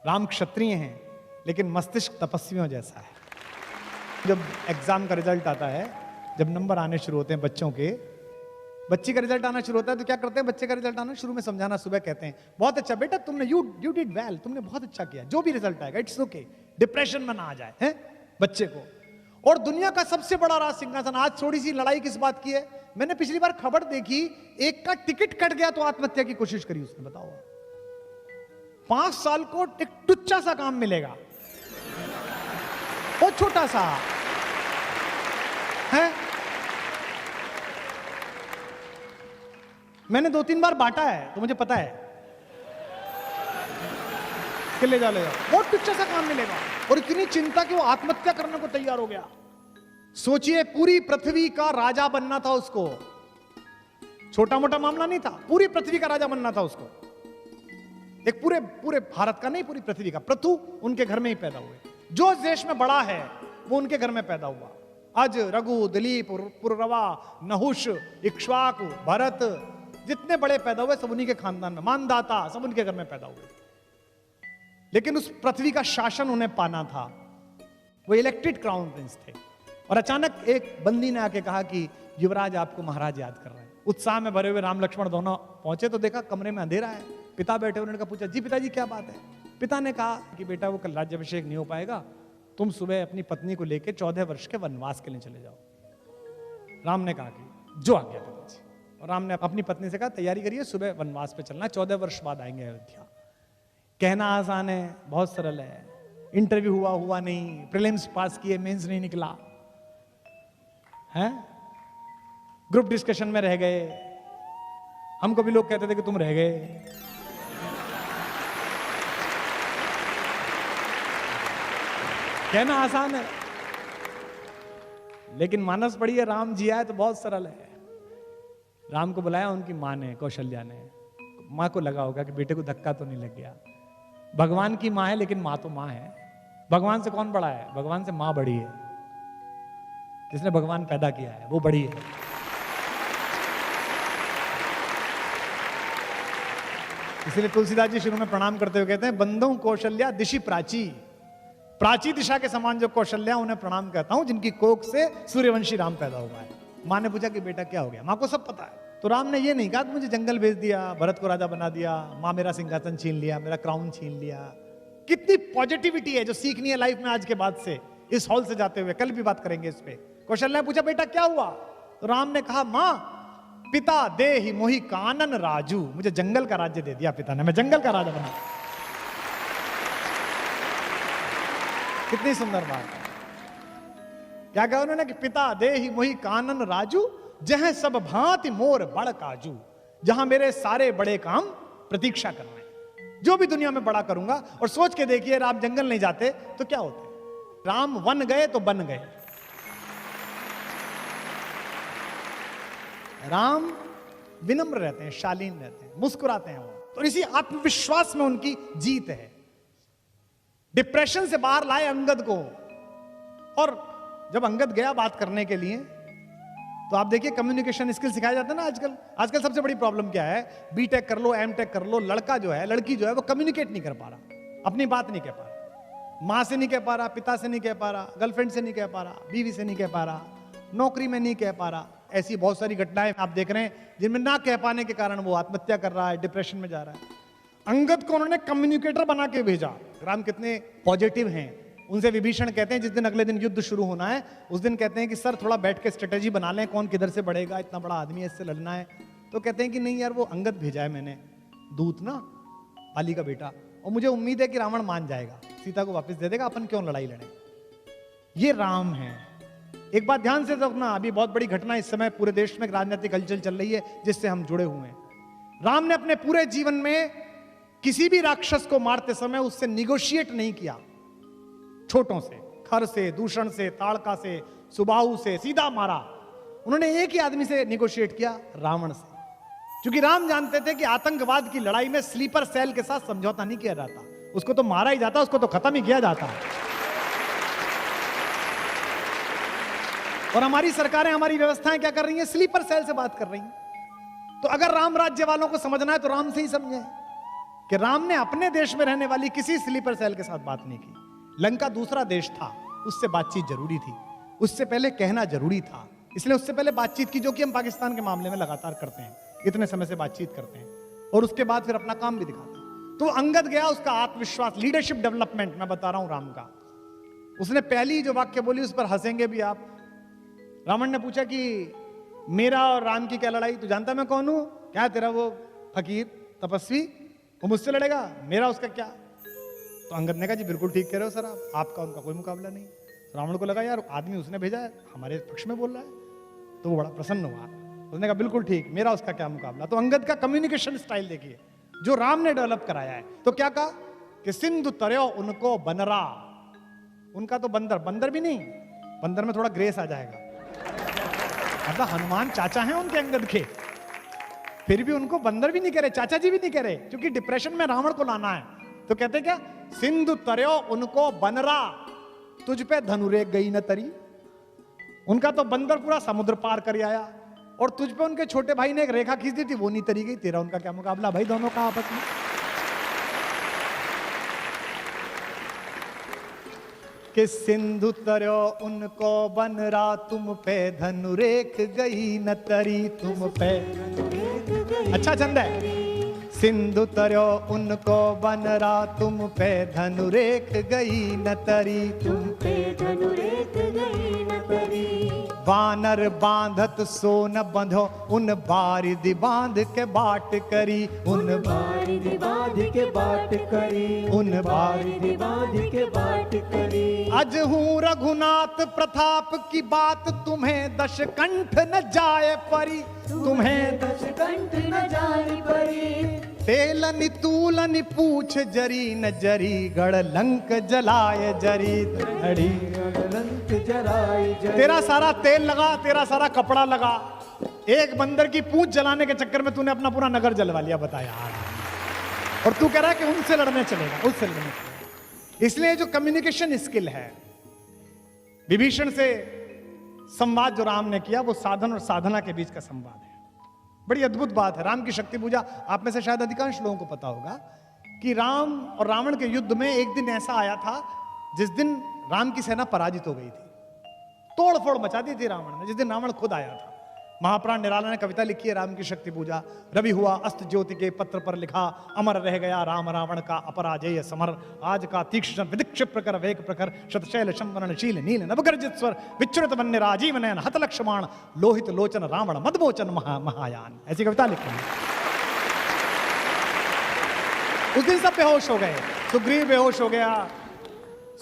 राम क्षत्रिय हैं लेकिन मस्तिष्क तपस्वियों जैसा है। जब एग्जाम का रिजल्ट आता है जब नंबर आने शुरू होते हैं बच्चों के, बच्चे का रिजल्ट आना शुरू होता है तो क्या करते हैं? बच्चे का रिजल्ट आना शुरू में समझाना, सुबह कहते हैं बहुत अच्छा बेटा तुमने यू डिड वेल, तुमने बहुत अच्छा किया, जो भी रिजल्ट आएगा इट्स ओके, डिप्रेशन में ना आ जाए, हैं बच्चे को। और दुनिया का सबसे बड़ा राज सिंहासन, आज थोड़ी सी लड़ाई किस बात की है? मैंने पिछली बार खबर देखी, एक का टिकट कट गया तो आत्महत्या की कोशिश करी उसने, बताओ। 5 साल को एक टुच्चा सा काम मिलेगा, बहुत छोटा सा है। मैंने 2-3 बार बांटा है तो मुझे पता है कि ले जाओ, बहुत टुच्चा सा काम मिलेगा। और इतनी चिंता कि वो आत्महत्या करने को तैयार हो गया। सोचिए, पूरी पृथ्वी का राजा बनना था उसको, छोटा मोटा मामला नहीं था, पूरी पृथ्वी का राजा बनना था उसको। एक पूरे भारत का नहीं, पूरी पृथ्वी का। पृथु उनके घर में ही पैदा हुए, जो देश में बड़ा है वो उनके घर में पैदा हुआ। अज, रघु, दिलीप, पुररवा, नहुष, इक्ष्वाकु, भरत, जितने बड़े पैदा हुए सब उन्हीं के खानदान में, मानदाता सब उनके घर में पैदा हुए। लेकिन उस पृथ्वी का शासन उन्हें पाना था, वो इलेक्टेड क्राउन प्रिंस थे। और अचानक एक बंदी ने आके कहा कि युवराज आपको महाराज याद कर रहे हैं। उत्साह में भरे हुए राम लक्ष्मण दोनों पहुंचे तो देखा कमरे में अंधेरा है, पिता बैठे। उन्होंने कहा, पूछा जी पिताजी क्या बात है? पिता ने कहा कि बेटा वो कल राज्याभिषेक नहीं हो पाएगा, तुम सुबह अपनी पत्नी को लेकर 14 वर्ष के वनवास के लिए चले जाओ। राम ने कहा कि जो आ गया पिताजी। और राम ने अपनी पत्नी से कहा तैयारी करिए, सुबह वनवास पे चलना, 14 वर्ष बाद आएंगे अयोध्या। कहना आसान है, बहुत सरल है। इंटरव्यू हुआ नहीं, प्रीलिम्स पास किए, मेंस नहीं निकला है, ग्रुप डिस्कशन में रह गए। हमको भी लोग कहते थे कि तुम रह गए। कहना आसान है, लेकिन मानस पड़ी है, राम जी आए तो बहुत सरल है। राम को बुलाया उनकी माँ ने, कौशल्या ने। माँ को लगा होगा कि बेटे को धक्का तो नहीं लग गया। भगवान की माँ है लेकिन माँ तो माँ है। भगवान से कौन बड़ा है? भगवान से माँ बड़ी है। जिसने भगवान पैदा किया है वो बड़ी है। इसलिए तुलसीदास जी शुरू में प्रणाम करते हुए कहते हैं, बंदों कौशल्या दिशि प्राची। प्राची दिशा के समान जो कौशल्या, उन्हें प्रणाम कहता हूं जिनकी कोख से सूर्यवंशी राम पैदा हुआ है। माँ ने पूछा कि बेटा क्या हो गया? माँ को सब पता है। तो राम ने ये नहीं कहा कि मुझे जंगल भेज दिया, भरत को राजा बना दिया, माँ मेरा सिंहासन छीन लिया, मेरा क्राउन छीन लिया। कितनी पॉजिटिविटी है जो सीखनी है लाइफ में आज के बाद से, इस हॉल से जाते हुए। कल भी बात करेंगे इस पे। कौशल्या ने पूछा बेटा क्या हुआ? तो राम ने कहा, माँ पिता दे ही मोहि कानन राजू, मुझे जंगल का राज्य दे दिया पिता ने, मैं जंगल का राजा बना। कितनी सुंदर बात है। क्या कहा उन्होंने कि पिता दे ही मोहि कानन राजू, जहां सब भांति मोर बड़ काजू, जहां मेरे सारे बड़े काम प्रतीक्षा कर रहे हैं, जो भी दुनिया में बड़ा करूंगा। और सोच के देखिए, राम जंगल नहीं जाते तो क्या होते? राम वन गए तो बन गए। राम विनम्र रहते हैं, शालीन रहते हैं, मुस्कुराते हैं वो। तो इसी आत्मविश्वास में उनकी जीत है। डिप्रेशन से बाहर लाए अंगद को। और जब अंगद गया बात करने के लिए, तो आप देखिए कम्युनिकेशन स्किल सिखाया जाता है ना आजकल। आजकल सबसे बड़ी प्रॉब्लम क्या है? बीटेक कर लो, एमटेक कर लो, लड़का जो है, लड़की जो है, वो कम्युनिकेट नहीं कर पा रहा, अपनी बात नहीं कह पा रहा। माँ से नहीं कह पा रहा, पिता से नहीं कह पा रहा, गर्लफ्रेंड से नहीं कह पा रहा, बीवी से नहीं कह पा रहा, नौकरी में नहीं कह पा रहा। ऐसी बहुत सारी घटनाएं आप देख रहे हैं जिनमें ना कह पाने के कारण वो आत्महत्या कर रहा है, डिप्रेशन में जा रहा है। अंगद को उन्होंने कम्युनिकेटर बना के भेजा। राम कितने पॉजिटिव हैं। उनसे विभीषण कहते हैं, जिस दिन अगले दिन युद्ध शुरू होना है, उस दिन कहते हैं कि सर थोड़ा बैठ के स्ट्रेटेजी बना लें, कौन किधर से बढ़ेगा, इतना बड़ा आदमी है, इससे लड़ना है। तो कहते हैं कि नहीं यार, वो अंगद भेजा है मैंने, दूत ना, बाली का बेटा, और मुझे उम्मीद है कि रावण मान जाएगा, सीता को वापस दे देगा, अपन क्यों लड़ाई लड़े। ये राम है। एक बात ध्यान से रखना, अभी बहुत बड़ी घटना इस समय पूरे देश में राजनीतिक हलचल चल रही है जिससे हम जुड़े हुए हैं। राम ने अपने पूरे जीवन में किसी भी राक्षस को मारते समय उससे निगोशिएट नहीं किया। छोटों से, खर से, दूषण से, ताड़का से, सुबाहु से सीधा मारा। उन्होंने एक ही आदमी से निगोशिएट किया, रावण से। क्योंकि राम जानते थे कि आतंकवाद की लड़ाई में स्लीपर सेल के साथ समझौता नहीं किया जाता, उसको तो मारा ही जाता, उसको तो खत्म ही किया जाता। और हमारी सरकारें, हमारी व्यवस्थाएं क्या कर रही हैं? स्लीपर सेल से बात कर रही हैं। तो अगर राम राज्य वालों को समझना है तो राम से ही समझे कि राम ने अपने देश में रहने वाली किसी स्लीपर सेल के साथ बात नहीं की। लंका दूसरा देश था, उससे बातचीत जरूरी थी, उससे पहले कहना जरूरी था इसलिए उससे पहले बातचीत की, जो कि हम पाकिस्तान के मामले में लगातार करते हैं, इतने समय से बातचीत करते हैं, और उसके बाद फिर अपना काम भी दिखाते हैं। तो अंगद गया, उसका आत्मविश्वास, लीडरशिप डेवलपमेंट मैं बता रहा हूं राम का। उसने पहली जो वाक्य बोली उस पर हंसेंगे भी आप। रावण ने पूछा कि मेरा और राम की क्या लड़ाई, तू जानता मैं कौन हूं? क्या तेरा वो फकीर तपस्वी वो मुझसे लड़ेगा, मेरा उसका क्या? तो अंगद ने कहा जी बिल्कुल ठीक कह रहे हो सर, आपका उनका कोई मुकाबला नहीं। रावण को लगा यार आदमी उसने भेजा है हमारे पक्ष में बोल रहा है, तो वो बड़ा प्रसन्न हुआ। उसने कहा बिल्कुल ठीक, मेरा उसका क्या मुकाबला। तो अंगद का कम्युनिकेशन स्टाइल देखिए जो राम ने डेवलप कराया है। तो क्या कहा कि सिंधु तरयो उनको बनरा, उनका तो बंदर, बंदर भी नहीं, बंदर में थोड़ा ग्रेस आ जाएगा, मतलब हनुमान चाचा हैं उनके अंगद के, फिर भी उनको बंदर भी नहीं कह रहे, चाचा जी भी नहीं कह रहे, क्योंकि डिप्रेशन में रावण को लाना है। तो कहते क्या, सिंधु तरयो उनको बनरा, तुझ पे धनुरेख गई न तरी। उनका तो बंदर पूरा समुद्र पार कर आया, और तुझ पे उनके छोटे भाई ने एक रेखा खींच दी थी, वो नहीं तरी गई। तेरा उनका क्या मुकाबला भाई, दोनों का आपस में। कि सिंधु तरयो उनको बनरा, तुम पे धनुरेख गई न तरी, तुम पे। अच्छा छंद है। सिंधु तरयो उनको बनरा, तुम पे धनुरेख गई न तरी, तुम पे धनुरेख गई न तरी। वानर बांधत सो न बंधो, उन बारिधि बांध के बाट करी, उन बारिधि बांध के बाट करी, उन बारिधि बांध के बाट करी। अज हूँ रघुनाथ प्रताप की बात, तुम्हें दश कंठ न जाए परी, तुम्हें दश कंठ न जाए परी। तेलनि तूलनि पूछ जरी न जरी, गढ़ लंक जलाए जरी धड़ी, लंक जलाए जरी। तेरा सारा तेल लगा, तेरा सारा कपड़ा लगा, एक बंदर की पूंछ जलाने के चक्कर में तूने अपना पूरा नगर जलवा लिया, बता यार। और तू कह रहा है कि उनसे लड़ने चलेगा, उससे लड़ने चलेगा। इसलिए जो कम्युनिकेशन स्किल है, विभीषण से संवाद जो राम ने किया, वो साधन और साधना के बीच का संवाद है। बड़ी अद्भुत बात है। राम की शक्ति पूजा, आप में से शायद अधिकांश लोगों को पता होगा कि राम और रावण के युद्ध में एक दिन ऐसा आया था जिस दिन राम की सेना पराजित हो गई थी, तोड़ फोड़ मचा दी थी रावण ने, जिस दिन रावण खुद आया था। महाप्राण निराला ने कविता लिखी है राम की शक्ति पूजा। रवि हुआ अस्त ज्योति के पत्र पर लिखा, अमर रह गया राम रावण का अपराजय समर। आज का तीक्ष्ण विदिक्ष प्रकर वेग प्रखर, शतशैल शंवरणशील नील नवगर्जित स्वर, विच्युत वन्य राजीव नयन हत लक्ष्मण, लोहित लोचन रावण मदमोचन महायान। ऐसी कविता लिखी है। उस दिन सब बेहोश हो गए, सुग्रीव बेहोश हो गया,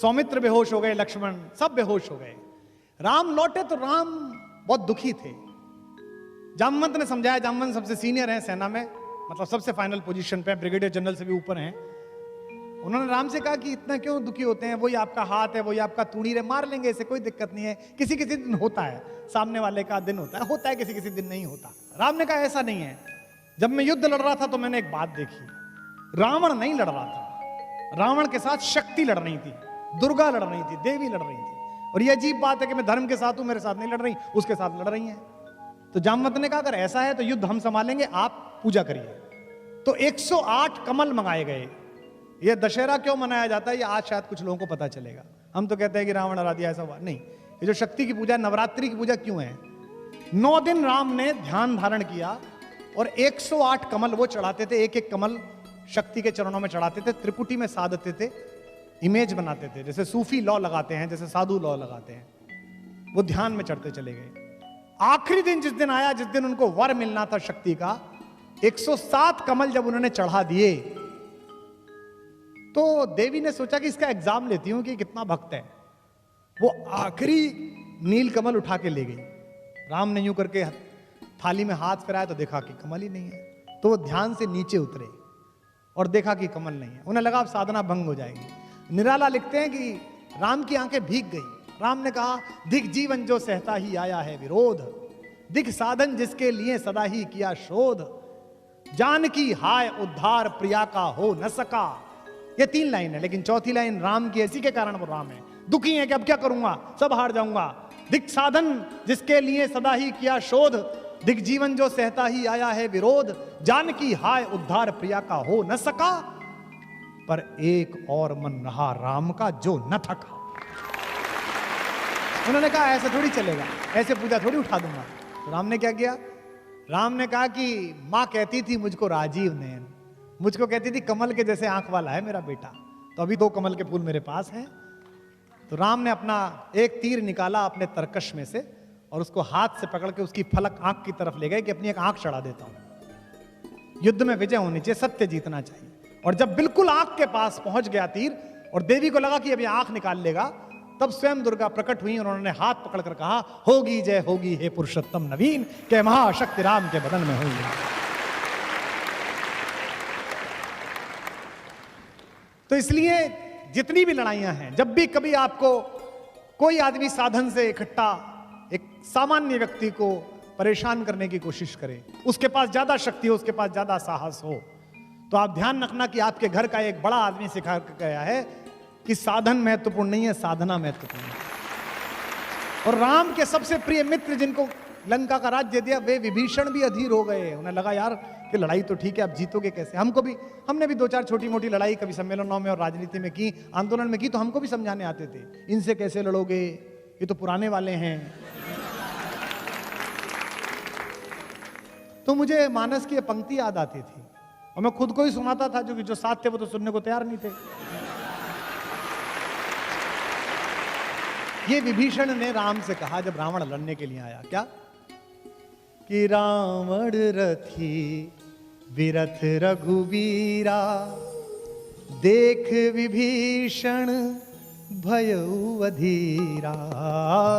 सौमित्र बेहोश हो गए, लक्ष्मण सब बेहोश हो गए। राम लौटे तो राम बहुत दुखी थे। जामवंत ने समझाया, जामवंत सबसे सीनियर है सेना में, मतलब सबसे फाइनल पोजीशन पे, ब्रिगेडियर जनरल से भी ऊपर हैं। उन्होंने राम से कहा कि इतना क्यों दुखी होते हैं, वही आपका हाथ है, वही आपका तूणीर है, मार लेंगे, इसे कोई दिक्कत नहीं है। किसी किसी दिन होता है, सामने वाले का दिन होता है, किसी किसी दिन नहीं होता। राम ने कहा ऐसा नहीं है। जब मैं युद्ध लड़ रहा था तो मैंने एक बात देखी, रावण नहीं लड़ रहा था, रावण के साथ शक्ति लड़ रही थी, दुर्गा लड़ रही थी, देवी लड़ रही थी। और ये अजीब बात है कि मैं धर्म के साथ हूं, मेरे साथ नहीं लड़ रही, उसके साथ लड़ रही हैं। तो जामवंत ने कहा अगर ऐसा है तो युद्ध हम संभालेंगे, आप पूजा करिए। तो 108 कमल मंगाए गए। ये दशहरा क्यों मनाया जाता है, ये आज शायद कुछ लोगों को पता चलेगा। हम तो कहते हैं कि रावण हरा दिया, ऐसा हुआ नहीं। ये जो शक्ति की पूजा, नवरात्रि की पूजा क्यों है? 9 दिन राम ने ध्यान धारण किया और 108 कमल वो चढ़ाते थे, एक एक कमल शक्ति के चरणों में चढ़ाते थे, त्रिपुटी में साधते थे, इमेज बनाते थे, जैसे सूफी लॉ लगाते हैं, जैसे साधु लॉ लगाते हैं, वो ध्यान में चढ़ते चले गए। आखिरी दिन जिस दिन आया, जिस दिन उनको वर मिलना था शक्ति का, 107 कमल जब उन्होंने चढ़ा दिए तो देवी ने सोचा कि इसका एग्जाम लेती हूं कि कितना भक्त है। वो आखिरी नील कमल उठा के ले गई। राम ने यूं करके थाली में हाथ फिराया तो देखा कि कमल ही नहीं है। तो वो ध्यान से नीचे उतरे और देखा कि कमल नहीं है। उन्हें लगा अब साधना भंग हो जाएगी। निराला लिखते हैं कि राम की आंखें भीग गई। राम ने कहा, दिख जीवन जो सहता ही आया है विरोध, दिख साधन जिसके लिए सदा ही किया शोध, जानकी हाय उद्धार प्रिया का हो न सका। ये 3 लाइन है, लेकिन चौथी लाइन राम की, इसी के कारण वो राम है। दुखी है कि अब क्या करूंगा, सब हार जाऊंगा। दिख साधन जिसके लिए सदा ही किया शोध, दिख जीवन जो सहता ही आया है विरोध, जानकी हाय उद्धार प्रिया का हो न सका, पर एक और मन रहा राम का जो न थका। उन्होंने कहा ऐसे थोड़ी चलेगा, ऐसे पूजा थोड़ी उठा दूंगा। तो राम ने क्या किया? राम ने कहा कि माँ कहती थी मुझको राजीव नयन, मुझको कहती थी कमल के जैसे आंख वाला है मेरा बेटा, तो अभी 2 कमल के फूल मेरे पास हैं। तो राम ने अपना एक तीर निकाला अपने तरकश में से और उसको हाथ से पकड़ के उसकी फलक आंख की तरफ ले गए कि अपनी एक आंख चढ़ा देता हूं। युद्ध में विजय होनी चाहिए, सत्य जीतना चाहिए। और जब बिल्कुल आंख के पास पहुंच गया तीर और देवी को लगा कि अभी आंख निकाल लेगा, तब स्वयं दुर्गा प्रकट हुई और उन्होंने हाथ पकड़कर कहा, होगी जय होगी हे पुरुषोत्तम नवीन, के महाशक्ति राम के बदन में हुई। तो इसलिए जितनी भी लड़ाइयां हैं, जब भी कभी आपको कोई आदमी साधन से इकट्ठा एक सामान्य व्यक्ति को परेशान करने की कोशिश करे, उसके पास ज्यादा शक्ति हो, उसके पास ज्यादा साहस हो, तो आप ध्यान रखना कि आपके घर का एक बड़ा आदमी सिखा के गया है कि साधन महत्वपूर्ण नहीं है, साधना महत्वपूर्ण है। और राम के सबसे प्रिय मित्र जिनको लंका का राज्य दिया, वे विभीषण भी अधीर हो गए। उन्हें लगा यार कि लड़ाई तो ठीक है, आप जीतोगे कैसे? हमने भी 2-4 छोटी मोटी लड़ाई कभी सम्मेलनों में और राजनीति में की, आंदोलन में की, तो हमको भी समझाने आते थे, इनसे कैसे लड़ोगे, ये तो पुराने वाले हैं। तो मुझे मानस की पंक्ति याद आती थी और मैं खुद को ही सुनाता था, जो साथ थे वो तो सुनने को तैयार नहीं थे। ये विभीषण ने राम से कहा जब रावण लड़ने के लिए आया, क्या कि रावण रथी विरथ रघुवीरा, देख विभीषण भयउ अधीरा।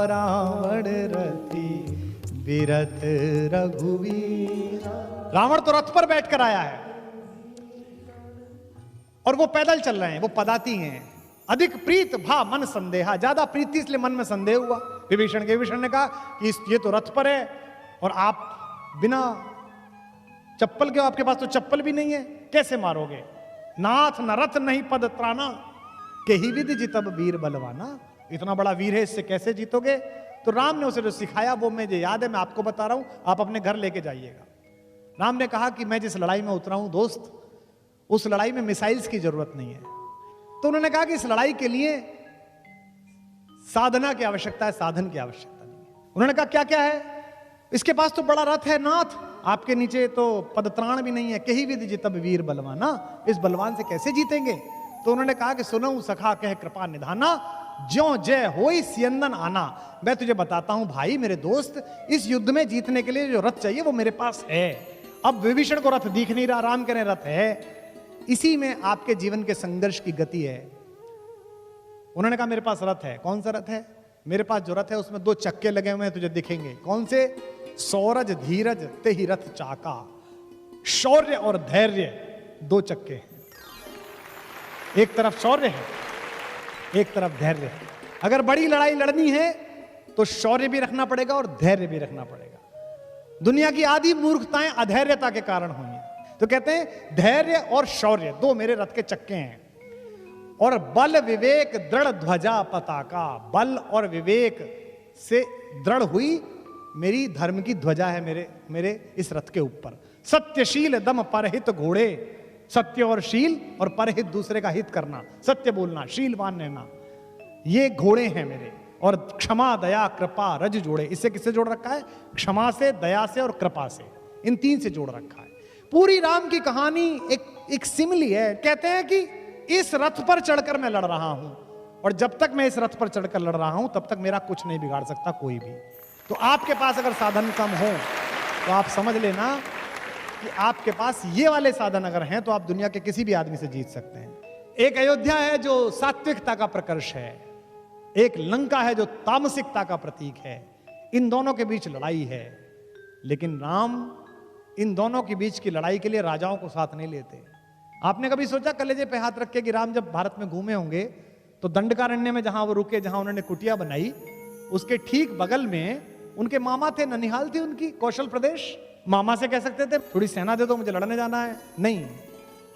रावण रथी विरथ रघुवीरा। रावण तो रथ पर बैठकर आया है और वो पैदल चल रहे हैं, वो पदाती हैं। अधिक प्रीत भा मन संदेहा, ज्यादा प्रीति इसलिए मन में संदेह हुआ विभीषण के। विभीषण ने कहा कि ये तो रथ पर है और आप बिना चप्पल के, आपके पास तो चप्पल भी नहीं है, कैसे मारोगे? नाथ न रथ नहीं पद त्राना, के ही विधि जितब वीर बलवाना। इतना बड़ा वीर है, इससे कैसे जीतोगे? तो राम ने उसे जो सिखाया वो मुझे याद है, मैं आपको बता रहा हूं, आप अपने घर लेके जाइएगा। राम ने कहा कि मैं जिस लड़ाई में उतरा हूं दोस्त, उस लड़ाई में मिसाइल्स की जरूरत नहीं है। तो उन्होंने कहा कि इस लड़ाई के लिए साधना की आवश्यकता है, साधन की आवश्यकता नहीं है। उन्होंने कहा क्या क्या है? इसके पास तो बड़ा रथ है नाथ, आपके नीचे तो पदत्राण भी नहीं है, कही विधि जितब वीर बलवाना, इस बलवान से कैसे जीतेंगे? तो उन्होंने कहा कि सुनो सखा कह कृपा निधाना, ज्यों जय होई सियंदन आना। मैं तुझे बताता हूं भाई मेरे दोस्त, इस युद्ध में जीतने के लिए जो रथ चाहिए वो मेरे पास है। अब विभीषण को रथ दिख नहीं रहा, राम कह रहे रथ है। इसी में आपके जीवन के संघर्ष की गति है। उन्होंने कहा मेरे पास रथ है। कौन सा रथ है? मेरे पास जो रथ है उसमें 2 चक्के लगे हुए हैं, तुझे दिखेंगे। कौन से? सौरज धीरज ते ही रथ चाका। शौर्य और धैर्य 2 चक्के हैं, एक तरफ शौर्य है, एक तरफ धैर्य है। अगर बड़ी लड़ाई लड़नी है तो शौर्य भी रखना पड़ेगा और धैर्य भी रखना पड़ेगा। दुनिया की आधी मूर्खताएं अधैर्यता के कारण हुई हैं। तो कहते हैं धैर्य और शौर्य 2 मेरे रथ के चक्के हैं। और बल विवेक दृढ़ ध्वजा पताका, बल और विवेक से दृढ़ हुई मेरी धर्म की ध्वजा है मेरे इस रथ के ऊपर। सत्यशील दम परहित घोड़े, सत्य और शील और परहित दूसरे का हित करना, सत्य बोलना, शीलवान रहना, ये घोड़े हैं मेरे। और क्षमा दया कृपा रज जोड़े, इससे किससे जोड़ रखा है? क्षमा से, दया से और कृपा से, इन 3 से जोड़ रखा है। पूरी राम की कहानी एक सिमिली है। कहते हैं कि इस रथ पर चढ़कर मैं लड़ रहा हूं और जब तक मैं इस रथ पर चढ़कर लड़ रहा हूं तब तक मेरा कुछ नहीं बिगाड़ सकता कोई भी। तो आपके पास अगर साधन कम हो तो आप समझ लेना कि आपके पास ये वाले साधन अगर हैं तो आप दुनिया के किसी भी आदमी से जीत सकते हैं। एक अयोध्या है जो सात्विकता का प्रकर्ष है, एक लंका है जो तामसिकता का प्रतीक है। इन दोनों के बीच लड़ाई है, लेकिन राम इन दोनों के बीच की लड़ाई के लिए राजाओं को साथ नहीं लेते। आपने कभी सोचा कलेजे पे हाथ रख के कि राम जब भारत में घूमे होंगे तो दंडकारण्य में जहां वो रुके, जहां उन्होंने कुटिया बनाई, उसके ठीक बगल में उनके मामा थे, ननिहाल थी उनकी, कौशल प्रदेश। मामा से कह सकते थे थोड़ी सेना दे दो, मुझे लड़ने जाना है। नहीं,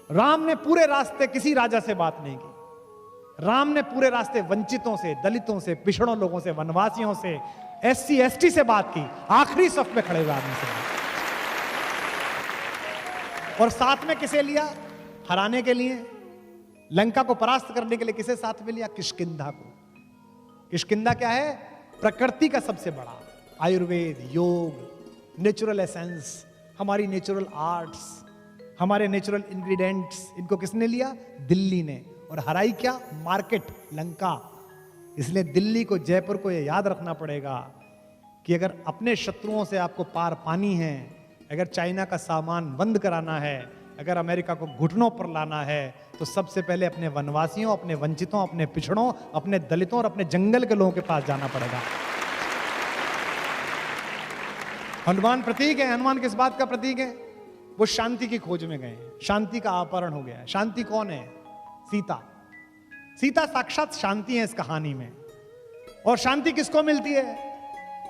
राम ने पूरे रास्ते किसी राजा से बात नहीं की। राम ने पूरे रास्ते वंचितों से, दलितों से, पिछड़ों लोगों से, वनवासियों से, SC ST से बात की, आखिरी सफ में खड़े हुए आदमी से। और साथ में किसे लिया? हराने के लिए, लंका को परास्त करने के लिए किसे साथ में लिया? किष्किंधा को। किष्किंधा क्या है? प्रकृति का सबसे बड़ा, आयुर्वेद, योग, नेचुरल एसेंस, हमारी नेचुरल आर्ट्स, हमारे नेचुरल इंग्रेडिएंट्स, इनको किसने लिया? दिल्ली ने। और हराई क्या? मार्केट, लंका। इसलिए दिल्ली को, जयपुर को ये याद रखना पड़ेगा कि अगर अपने शत्रुओं से आपको पार पानी है, अगर चाइना का सामान बंद कराना है, अगर अमेरिका को घुटनों पर लाना है, तो सबसे पहले अपने वनवासियों, अपने वंचितों, अपने पिछड़ों, अपने दलितों और अपने जंगल के लोगों के पास जाना पड़ेगा। हनुमान प्रतीक है। हनुमान किस बात का प्रतीक है? वो शांति की खोज में गए हैं, शांति का अपहरण हो गया है। शांति कौन है? सीता। सीता साक्षात शांति है इस कहानी में। और शांति किसको मिलती है?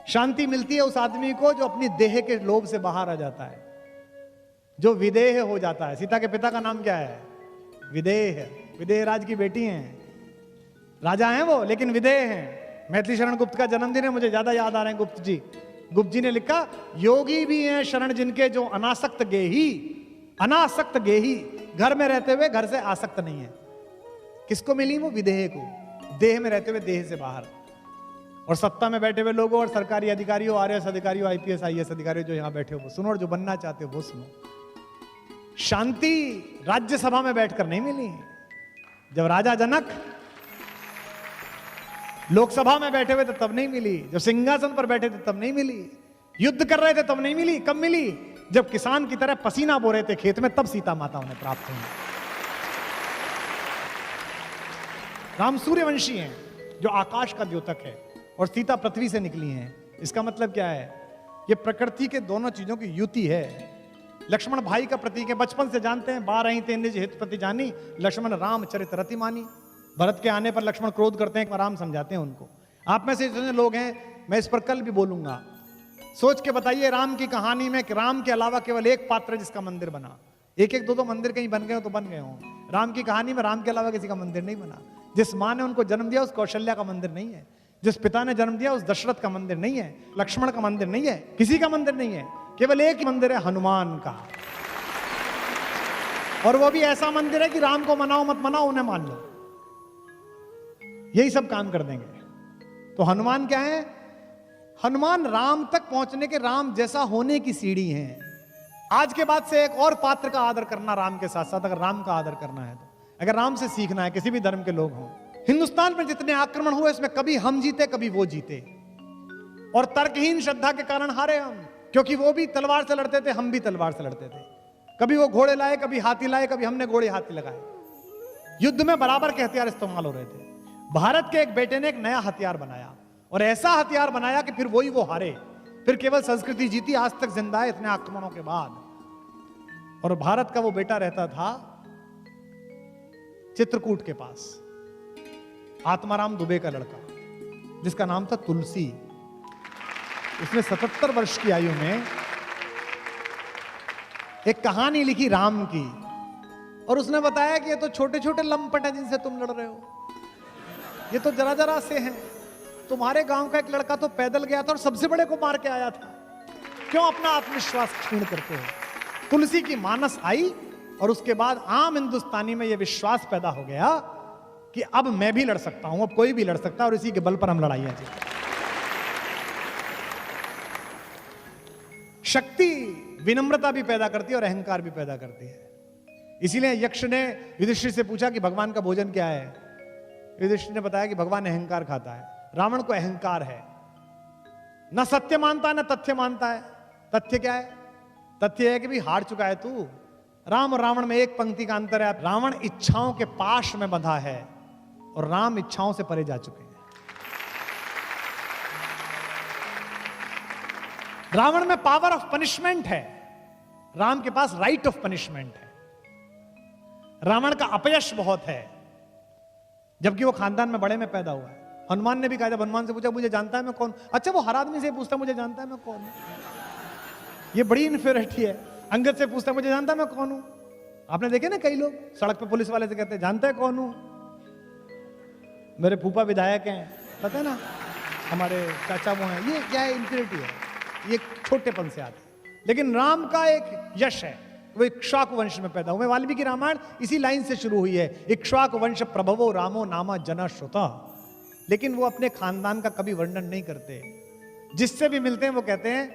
शांति मिलती है उस आदमी को जो अपनी देह के लोभ से बाहर आ जाता है, जो विदेह हो जाता है। सीता के पिता का नाम क्या है? विदेह। विदेह राज की बेटी हैं, राजा हैं वो, लेकिन विदेह हैं। मैथिली शरण गुप्त का जन्मदिन है, मुझे ज्यादा याद आ रहे हैं गुप्त जी। गुप्त जी ने लिखा, योगी भी हैं शरण जिनके जो अनासक्त गेही, अनासक्त गेही, घर में रहते हुए घर से आसक्त नहीं है। किसको मिली वो? विदेह को, देह में रहते हुए देह से बाहर। और सत्ता में बैठे हुए लोगों और सरकारी अधिकारियों, आरएएस अधिकारियों, आईपीएस आईएएस अधिकारियों जो यहां बैठे हो वो सुनो, और जो बनना चाहते हो वो सुनो। शांति राज्यसभा में बैठकर नहीं मिली। जब राजा जनक लोकसभा में बैठे हुए थे तब नहीं मिली, जब सिंहासन पर बैठे थे तब नहीं मिली, युद्ध कर रहे थे तब नहीं मिली। कब मिली? जब किसान की तरह पसीना बो रहे थे खेत में, तब सीता माता उन्हें प्राप्त हुई। राम सूर्यवंशी हैं, जो आकाश का द्योतक है, और सीता पृथ्वी से निकली हैं। इसका मतलब क्या है? ये प्रकृति के दोनों चीजों की युति है। लक्ष्मण भाई का प्रतीक है, बचपन से जानते हैं। 12 तें निज हित प्रति जानी, लक्ष्मण राम चरित रति मानी। भरत के आने पर लक्ष्मण क्रोध करते हैं, राम समझाते हैं उनको। आप में से जितने लोग हैं, मैं इस पर कल भी बोलूंगा, सोच के बताइए राम की कहानी में कि राम के अलावा केवल एक पात्र है जिसका मंदिर बना। एक एक दो मंदिर कहीं बन गए हो तो बन गए हो। राम की कहानी में राम के अलावा किसी का मंदिर नहीं बना। जिस माँ ने उनको जन्म दिया उस कौशल्या का मंदिर नहीं है। जिस पिता ने जन्म दिया उस दशरथ का मंदिर नहीं है। लक्ष्मण का मंदिर नहीं है, किसी का मंदिर नहीं है। केवल एक ही मंदिर है, हनुमान का। और वो भी ऐसा मंदिर है कि राम को मनाओ मत मनाओ, उन्हें मान लो, यही सब काम कर देंगे। तो हनुमान क्या है? हनुमान राम तक पहुंचने के, राम जैसा होने की सीढ़ी है। आज के बाद से एक और पात्र का आदर करना राम के साथ साथ, अगर राम का आदर करना है तो, अगर राम से सीखना है, किसी भी धर्म के लोग हों। हिंदुस्तान में जितने आक्रमण हुए इसमें कभी हम जीते कभी वो जीते, और तर्कहीन श्रद्धा के कारण हारे हम, क्योंकि वो भी तलवार से लड़ते थे, हम भी तलवार से लड़ते थे। कभी वो घोड़े लाए, कभी हाथी लाए, कभी हमने घोड़े हाथी लगाए। युद्ध में बराबर के हथियार इस्तेमाल हो रहे थे। भारत के एक बेटे ने एक नया हथियार बनाया, और ऐसा हथियार बनाया कि फिर वही वो हारे। फिर केवल संस्कृति जीती, आज तक जिंदा है इतने आक्रमणों के बाद। और भारत का वो बेटा रहता था चित्रकूट के पास, आत्माराम दुबे का लड़का, जिसका नाम था तुलसी। उसने 77 वर्ष की आयु में एक कहानी लिखी राम की, और उसने बताया कि ये तो छोटे छोटे लंपट हैं जिनसे तुम लड़ रहे हो, ये तो जरा जरा से हैं। तुम्हारे गांव का एक लड़का तो पैदल गया था और सबसे बड़े को मार के आया था, क्यों अपना आत्मविश्वास क्षीण करते हो? तुलसी की मानस आई, और उसके बाद आम हिंदुस्तानी में यह विश्वास पैदा हो गया कि अब मैं भी लड़ सकता हूं, अब कोई भी लड़ सकता है, और इसी के बल पर हम लड़ाइयां जीते। शक्ति विनम्रता भी पैदा करती है और अहंकार भी पैदा करती है। इसीलिए यक्ष ने युधिष्ठिर से पूछा कि भगवान का भोजन क्या है? युधिष्ठिर ने बताया कि भगवान अहंकार खाता है। रावण को अहंकार है, न सत्य मानता है न तथ्य मानता है। तथ्य क्या है? तथ्य है कि भी हार चुका है तू। राम और रावण में एक पंक्ति का अंतर है, रावण इच्छाओं के पाश में बंधा है और राम इच्छाओं से परे जा चुके हैं। रावण में पावर ऑफ पनिशमेंट है, राम के पास राइट ऑफ पनिशमेंट है। रावण का अपयश बहुत है, जबकि वो खानदान में बड़े में पैदा हुआ है। हनुमान ने भी कहा, जब हनुमान से पूछा मुझे जानता है मैं कौन, अच्छा वो हर आदमी से पूछता मुझे जानता है मैं कौन हूं, ये बड़ी इन्फीरियरिटी है। अंगद से पूछता मुझे जानता है मैं कौन हूं। आपने देखे ना कई लोग सड़क पे पुलिस वाले से कहते हैं जानता है कौन हूं, मेरे फूफा विधायक हैं, पता है ना, हमारे चाचा वो हैं। ये क्या है? इन्फीरियरिटी है, ये छोटेपन से आती है। लेकिन राम का एक यश है, वो इक्ष्वाकु वंश में पैदा हुए। वाल्मीकि रामायण इसी लाइन से शुरू हुई है, इक्ष्वाकु वंश प्रभवो रामो नामा जना श्रुता। लेकिन वो अपने खानदान का कभी वर्णन नहीं करते। जिससे भी मिलते हैं वो कहते हैं,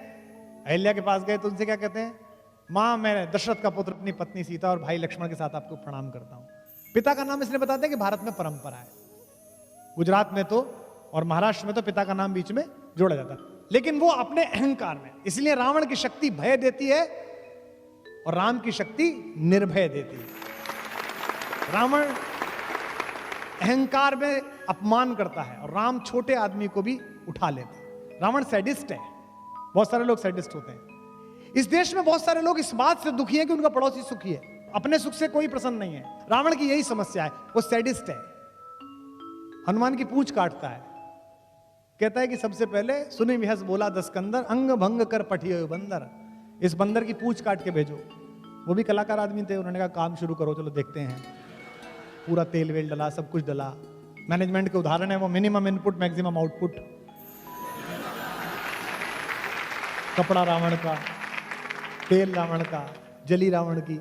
अहिल्या के पास गए तो उनसे क्या कहते हैं, माँ मैं दशरथ का पुत्र अपनी पत्नी सीता और भाई लक्ष्मण के साथ आपको प्रणाम करता हूं। पिता का नाम इसलिए बताते हैं कि भारत में परंपरा है, गुजरात में तो और महाराष्ट्र में तो पिता का नाम बीच में जोड़ा जाता है, लेकिन वो अपने अहंकार में। इसलिए रावण की शक्ति भय देती है और राम की शक्ति निर्भय देती है। रावण अहंकार में अपमान करता है और राम छोटे आदमी को भी उठा लेता है। रावण सैडिस्ट है, बहुत सारे लोग सैडिस्ट होते हैं। इस देश में बहुत सारे लोग इस बात से दुखी हैं कि उनका पड़ोसी सुखी है, अपने सुख से कोई प्रसन्न नहीं है। रावण की यही समस्या है, वो सैडिस्ट है। हनुमान की पूंछ काटता है, कहता है कि सबसे पहले सुनि विहस बोला दस्कंदर, अंग भंग कर पठियो बंदर, इस बंदर की पूंछ काट के भेजो। वो भी कलाकार आदमी थे, उन्होंने कहा काम शुरू करो, चलो देखते हैं। पूरा तेल वेल डला, सब कुछ डला। मैनेजमेंट के उदाहरण है वो, मिनिमम इनपुट मैक्सिमम आउटपुट। कपड़ा रावण का, तेल रावण का, जली रावण की।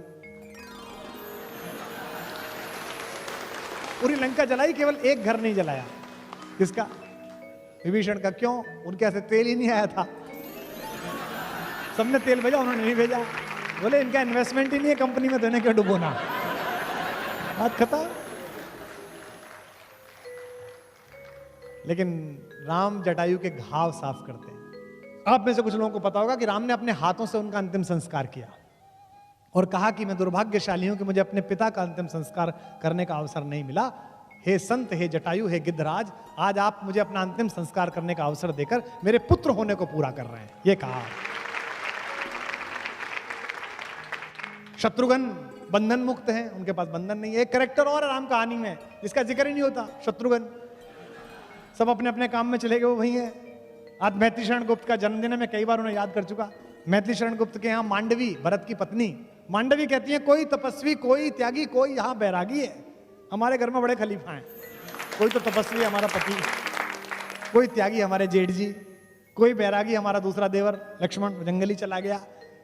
पूरी लंका जलाई, केवल एक घर नहीं जलाया। किसका? विभीषण का। क्यों? उनके ऐसे तेल ही नहीं आया था। सबने तेल भेजा, उन्होंने नहीं भेजा। बोले इनका इन्वेस्टमेंट ही नहीं है कंपनी में, देने क्यों डुबोना। बात खत्म। लेकिन राम जटायु के घाव साफ करते हैं। आप में से कुछ लोगों को पता होगा कि राम ने अपने हाथों से उनका अंतिम संस्कार किया और कहा कि मैं दुर्भाग्यशाली हूं कि मुझे अपने पिता का अंतिम संस्कार करने का अवसर नहीं मिला। हे संत, हे जटायु, हे गिद्धराज, आज आप मुझे अपना अंतिम संस्कार करने का अवसर देकर मेरे पुत्र होने को पूरा कर रहे हैं, ये कहा। शत्रुघ्न बंधन मुक्त हैं, उनके पास बंधन नहीं है। एक कैरेक्टर और है राम कहानी में जिसका जिक्र ही नहीं होता, शत्रुघ्न। सब अपने अपने काम में चले गए, वो वही है। आज मैथिली शरण गुप्त का जन्मदिन है, मैं कई बार उन्हें याद कर चुका। मैथिली शरण गुप्त के यहाँ मांडवी, भरत की पत्नी मांडवी कहती है, कोई तपस्वी, कोई त्यागी, कोई यहाँ बैरागी है। हमारे घर में बड़े खलीफा हैं, कोई तो तपस्वी हमारा पति, कोई त्यागी हमारे जेठ जी, कोई बैरागी हमारा दूसरा देवर लक्ष्मण जंगली चला गया।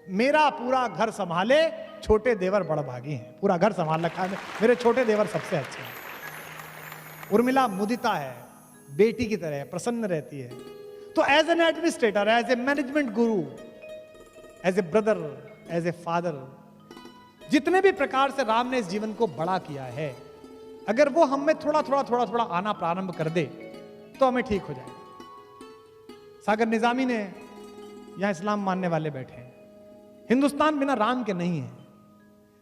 मेरा पूरा घर संभाले छोटे देवर बड़भागी हैं, पूरा घर संभाल रखा है, मेरे छोटे देवर सबसे अच्छे हैं। उर्मिला मुदिता है, बेटी की तरह प्रसन्न रहती है। तो as an administrator, as a management guru, as a brother, as a father, जितने भी प्रकार से राम ने इस जीवन को बड़ा किया है, अगर वो हम में थोड़ा थोड़ा आना प्रारंभ कर दे तो हमें ठीक हो जाएगा। सागर निजामी ने, यहां इस्लाम मानने वाले बैठे हैं, हिंदुस्तान बिना राम के नहीं है।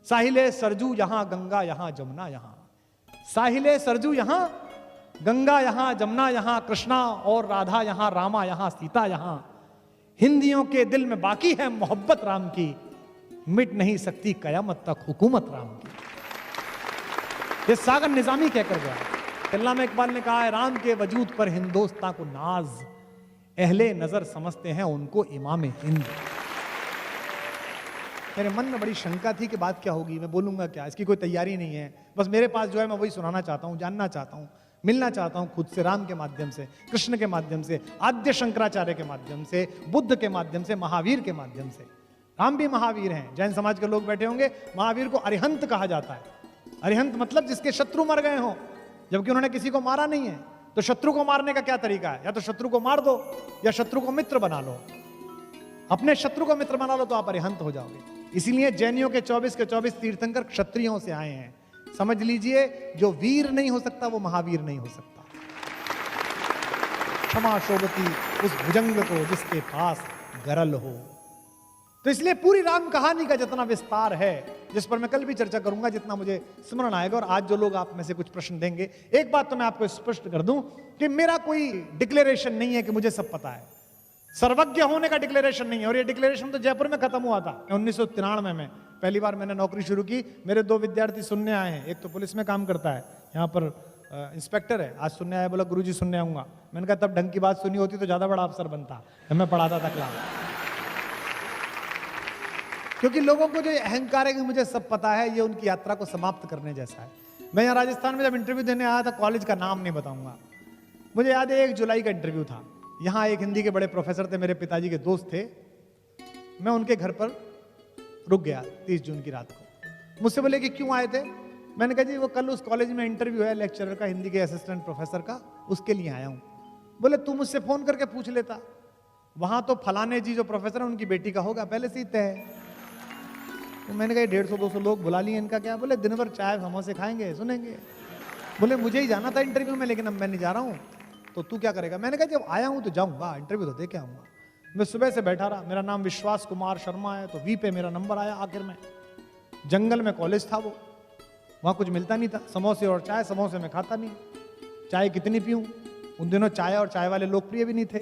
साहिले सरजू यहां गंगा, यहां जमुना, यहां साहिले सरजू, यहां गंगा, यहां जमुना, यहां कृष्णा और राधा, यहां रामा, यहां सीता, यहां हिंदियों के दिल में बाकी है मोहब्बत राम की, मिट नहीं सकती कयामत तक हुकूमत राम की। ये सागर निजामी कहकर गया। अल्लामा इकबाल ने कहा है, राम के वजूद पर हिंदुस्तान को नाज, अहले नजर समझते हैं उनको इमाम हिंद। मेरे मन में बड़ी शंका थी कि बात क्या होगी, मैं बोलूंगा क्या, इसकी कोई तैयारी नहीं है। बस मेरे पास जो है मैं वही सुनाना चाहता हूं, जानना चाहता हूं, मिलना चाहता हूं खुद से, राम के माध्यम से, कृष्ण के माध्यम से, आद्य शंकराचार्य के माध्यम से, बुद्ध के माध्यम से, महावीर के माध्यम से। राम भी महावीर हैं। जैन समाज के लोग बैठे होंगे, महावीर को अरिहंत कहा जाता है। अरिहंत मतलब जिसके शत्रु मर गए हों, जबकि उन्होंने किसी को मारा नहीं है। तो शत्रु को मारने का क्या तरीका है? या तो शत्रु को मार दो या शत्रु को मित्र बना लो। अपने शत्रु को मित्र बना लो तो आप अरिहंत हो जाओगे। इसीलिए जैनियों के 24 के 24 तीर्थंकर क्षत्रियों से आए हैं। समझ लीजिए, जो वीर नहीं हो सकता वो महावीर नहीं हो सकता। क्षमा शोभती उस भुजंग को जिसके पास गरल हो। तो इसलिए पूरी राम कहानी का जितना विस्तार है, जिस पर मैं कल भी चर्चा करूंगा, जितना मुझे स्मरण आएगा, और आज जो लोग आप में से कुछ प्रश्न देंगे, एक बात तो मैं आपको स्पष्ट कर दूं कि मेरा कोई डिक्लेरेशन नहीं है कि मुझे सब पता है। सर्वज्ञ होने का डिक्लेरेशन नहीं है। और ये डिक्लेरेशन तो जयपुर में खत्म हुआ था 1993 में। पहली बार मैंने नौकरी शुरू की, मेरे 2 विद्यार्थी सुनने आए हैं। एक तो पुलिस में काम करता है, यहाँ पर इंस्पेक्टर है, आज सुनने आया, बोला गुरुजी सुनने आऊंगा। मैंने कहा तब ढंग की बात सुनी होती तो ज्यादा बड़ा अफसर बनता, मैं पढ़ाता था क्लास। क्योंकि लोगों को जो अहंकार है कि मुझे सब पता है, ये उनकी यात्रा को समाप्त करने जैसा है। मैं यहाँ राजस्थान में जब इंटरव्यू देने आया था, कॉलेज का नाम नहीं बताऊंगा, मुझे याद है 1 जुलाई का इंटरव्यू था। यहाँ एक हिंदी के बड़े प्रोफेसर थे, मेरे पिताजी के दोस्त थे। मैं उनके घर पर रुक गया 30 जून की रात को। मुझसे बोले कि क्यों आए थे? मैंने कहा जी वो कल उस कॉलेज में इंटरव्यू है लेक्चरर का, हिंदी के असिस्टेंट प्रोफेसर का, उसके लिए आया हूं। बोले तू मुझसे फोन करके पूछ लेता, वहां तो फलाने जी जो प्रोफेसर है उनकी बेटी का होगा, पहले से ही तय है। तो मैंने कहा 150-200 लोग बुला लिए, इनका क्या? बोले दिन भर चाय समोसे खाएंगे, सुनेंगे। बोले मुझे ही जाना था इंटरव्यू में, लेकिन अब मैं नहीं जा रहा हूँ, तो तू क्या करेगा? मैंने कहा जब आया हूँ तो जाऊंगा, इंटरव्यू तो दे के आऊंगा। मैं सुबह से बैठा रहा, मेरा नाम विश्वास कुमार शर्मा है, तो वी पे मेरा नंबर आया। आखिर में जंगल में कॉलेज था, वो वहाँ कुछ मिलता नहीं था, समोसे और चाय। समोसे में खाता नहीं, चाय कितनी पीऊं? उन दिनों चाय और चाय वाले लोकप्रिय भी नहीं थे।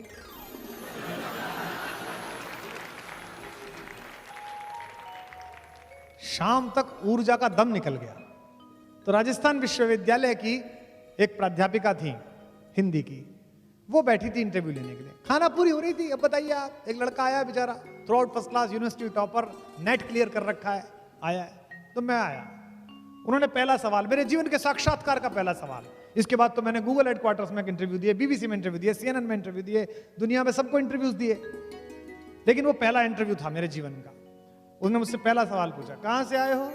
शाम तक ऊर्जा का दम निकल गया। तो राजस्थान विश्वविद्यालय की एक प्राध्यापिका थी हिंदी की, वो बैठी थी इंटरव्यू लेने के लिए। खाना पूरी हो रही थी। अब बताइए आप, एक लड़का आया बेचारा, through out first class, university topper, net clear कर रखा है, आया है। तो मैं आया, उन्होंने पहला सवाल, मेरे जीवन के साक्षात्कार का पहला सवाल। इसके बाद तो मैंने गूगल हेडक्वार्टर्स में इंटरव्यू दिए, बीबीसी में इंटरव्यू दिए, CNN में इंटरव्यू दिए, दुनिया में सबको इंटरव्यूज दिए, लेकिन वो पहला इंटरव्यू था मेरे जीवन का। उसने मुझसे पहला सवाल पूछा, कहां से आए हो?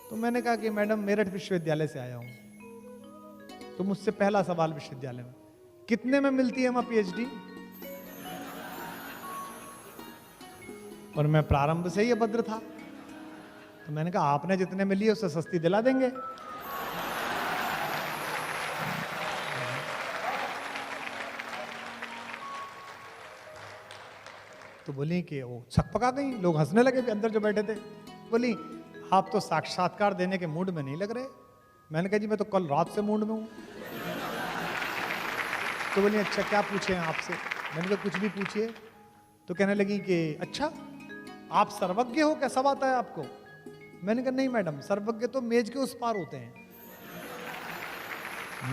तो मैंने कहा कि मैडम मेरठ विश्वविद्यालय से आया हूं। तो मुझसे पहला सवाल विश्वविद्यालय में, कितने में मिलती है वहां PhD? और मैं प्रारंभ से ही अभद्र था, तो मैंने कहा आपने जितने में ली उससे सस्ती दिला देंगे। तो बोली कि वो छकपका गई, लोग हंसने लगे अंदर जो बैठे थे। बोली आप तो साक्षात्कार देने के मूड में नहीं लग रहे। मैंने कहा जी मैं तो कल रात से मूड में हूं। तो बोली अच्छा क्या पूछे हैं आपसे? मैंने कहा कुछ भी पूछिए। तो कहने लगी कि अच्छा आप सर्वज्ञ हो, क्या सब आता है आपको? मैंने कहा नहीं मैडम, सर्वज्ञ तो मेज के उस पार होते हैं,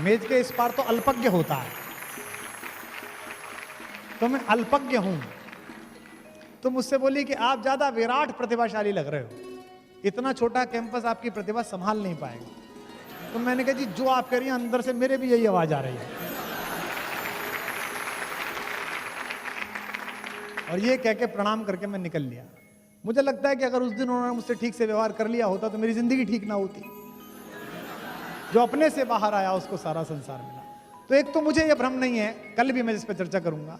मेज के इस पार तो अल्पज्ञ होता है, तो मैं अल्पज्ञ हूं। तो मुझसे बोली कि आप ज्यादा विराट प्रतिभाशाली लग रहे हो, इतना छोटा कैंपस आपकी प्रतिभा संभाल नहीं पाएगा। तो मैंने कहा जी जो आप कह रही हैं अंदर से मेरे भी यही आवाज आ रही है। और ये कह के प्रणाम करके मैं निकल लिया। मुझे लगता है कि अगर उस दिन उन्होंने मुझसे ठीक से व्यवहार कर लिया होता तो मेरी जिंदगी ठीक ना होती। जो अपने से बाहर आया उसको सारा संसार मिला। तो एक तो मुझे यह भ्रम नहीं है, कल भी मैं इस पर चर्चा करूंगा,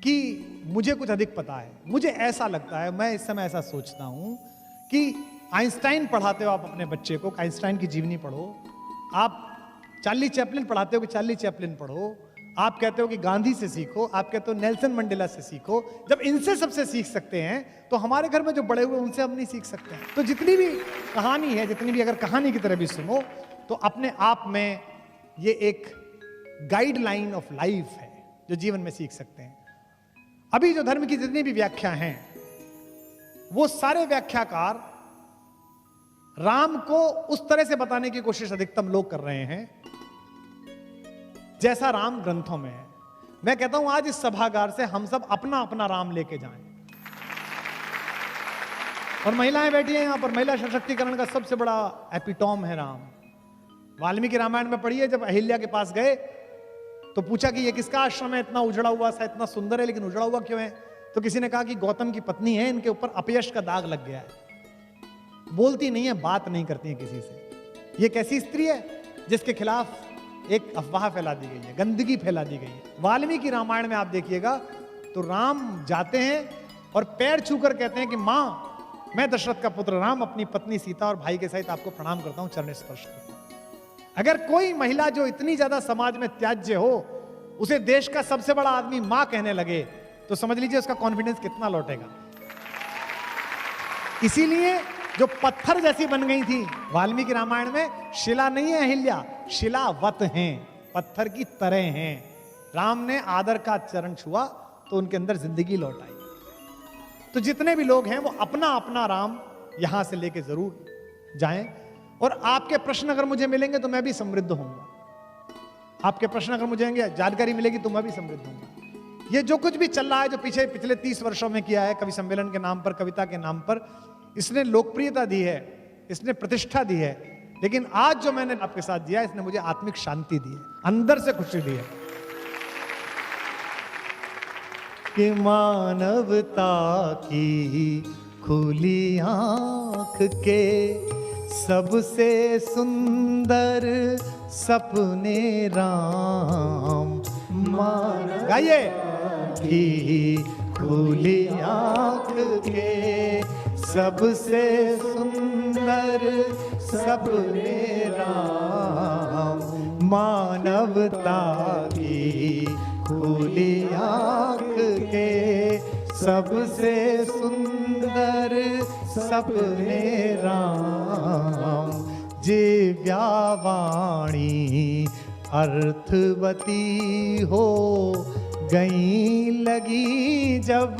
कि मुझे कुछ अधिक पता है। मुझे ऐसा लगता है, मैं इस समय ऐसा सोचता हूं कि आइंस्टाइन पढ़ाते हो आप अपने बच्चे को, आइंस्टाइन की जीवनी पढ़ो, आप चार्ली चैपलिन पढ़ाते हो कि चार्ली चैपलिन पढ़ो, आप कहते हो कि गांधी से सीखो, आप कहते हो नेल्सन मंडेला से सीखो। जब इनसे सबसे सीख सकते हैं तो हमारे घर में जो बड़े हुए उनसे हम नहीं सीख सकते हैं। तो जितनी भी कहानी है, जितनी भी अगर कहानी की तरह भी सुनो, तो अपने आप में ये एक गाइडलाइन ऑफ लाइफ है जो जीवन में सीख सकते हैं। अभी जो धर्म की जितनी भी व्याख्या हैं, वो सारे व्याख्याकार राम को उस तरह से बताने की कोशिश अधिकतम लोग कर रहे हैं जैसा राम ग्रंथों में है। मैं कहता हूं आज इस सभागार से हम सब अपना अपना राम लेके जाएं। और महिलाएं बैठी हैं यहां पर, महिला सशक्तिकरण का सबसे बड़ा एपिटॉम है राम। वाल्मीकि रामायण में पढ़िए, जब अहिल्या के पास गए तो पूछा कि ये किसका आश्रम है, इतना उजड़ा हुआ सा, इतना सुंदर है लेकिन उजड़ा हुआ क्यों है? तो किसी ने कहा कि गौतम की पत्नी है, इनके ऊपर अपयश का दाग लग गया है, बोलती नहीं है, बात नहीं करती है किसी से। ये कैसी स्त्री है जिसके खिलाफ एक अफवाह फैला दी गई है, गंदगी फैला दी गई है। वाल्मीकि रामायण में आप देखिएगा तो राम जाते हैं और पैर छूकर कहते हैं कि मां, मैं दशरथ का पुत्र राम अपनी पत्नी सीता और भाई के सहित आपको प्रणाम करता हूं, चरण स्पर्श करता हूं। अगर कोई महिला जो इतनी ज्यादा समाज में त्याज्य हो, उसे देश का सबसे बड़ा आदमी मां कहने लगे, तो समझ लीजिए उसका कॉन्फिडेंस कितना लौटेगा। इसीलिए जो पत्थर जैसी बन गई थी वाल्मीकि रामायण में, शिला नहीं है अहिल्या, शिलावत हैं, पत्थर की तरह हैं। राम ने आदर का चरण छुआ तो उनके अंदर जिंदगी लौट आई। तो जितने भी लोग हैं वो अपना अपना राम यहां से लेके जरूर जाएं। और आपके प्रश्न अगर मुझे मिलेंगे तो मैं भी समृद्ध होऊंगा। आपके प्रश्न अगर मुझे जानकारी मिलेगी तो मैं भी समृद्ध होऊंगा। ये जो कुछ भी चल रहा है, जो पिछले 30 वर्षों में किया है, कवि सम्मेलन के नाम पर, कविता के नाम पर, इसने लोकप्रियता दी है, इसने प्रतिष्ठा दी है, लेकिन आज जो मैंने आपके साथ दिया, इसने मुझे आत्मिक शांति दी है, अंदर से खुशी दी है। कि मानवता की खुली आंख के सबसे सुंदर सपने राम माना गाइए। की खुली आँख के सबसे सुंदर सपने राम मानवता की खुली आँख के सबसे सुंदर सपने राम जिव्यावाणी अर्थवती हो गई लगी जब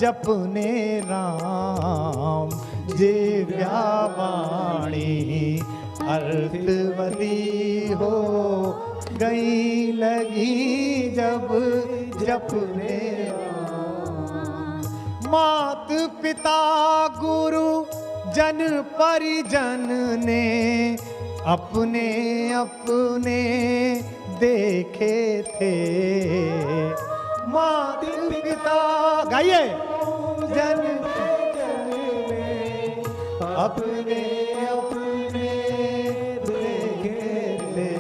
जपने राम जिव्यावाणी अर्थवती हो गई लगी जब जपने राम। मात पिता गुरु जन परिजन ने अपने अपने देखे थे। मात पिता गाइए। जन ने अपने अपने देखे थे।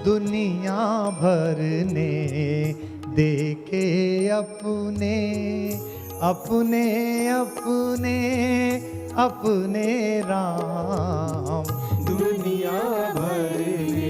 दुनिया भर ने देखे अपने अपने अपने अपने राम। दुनिया भर ने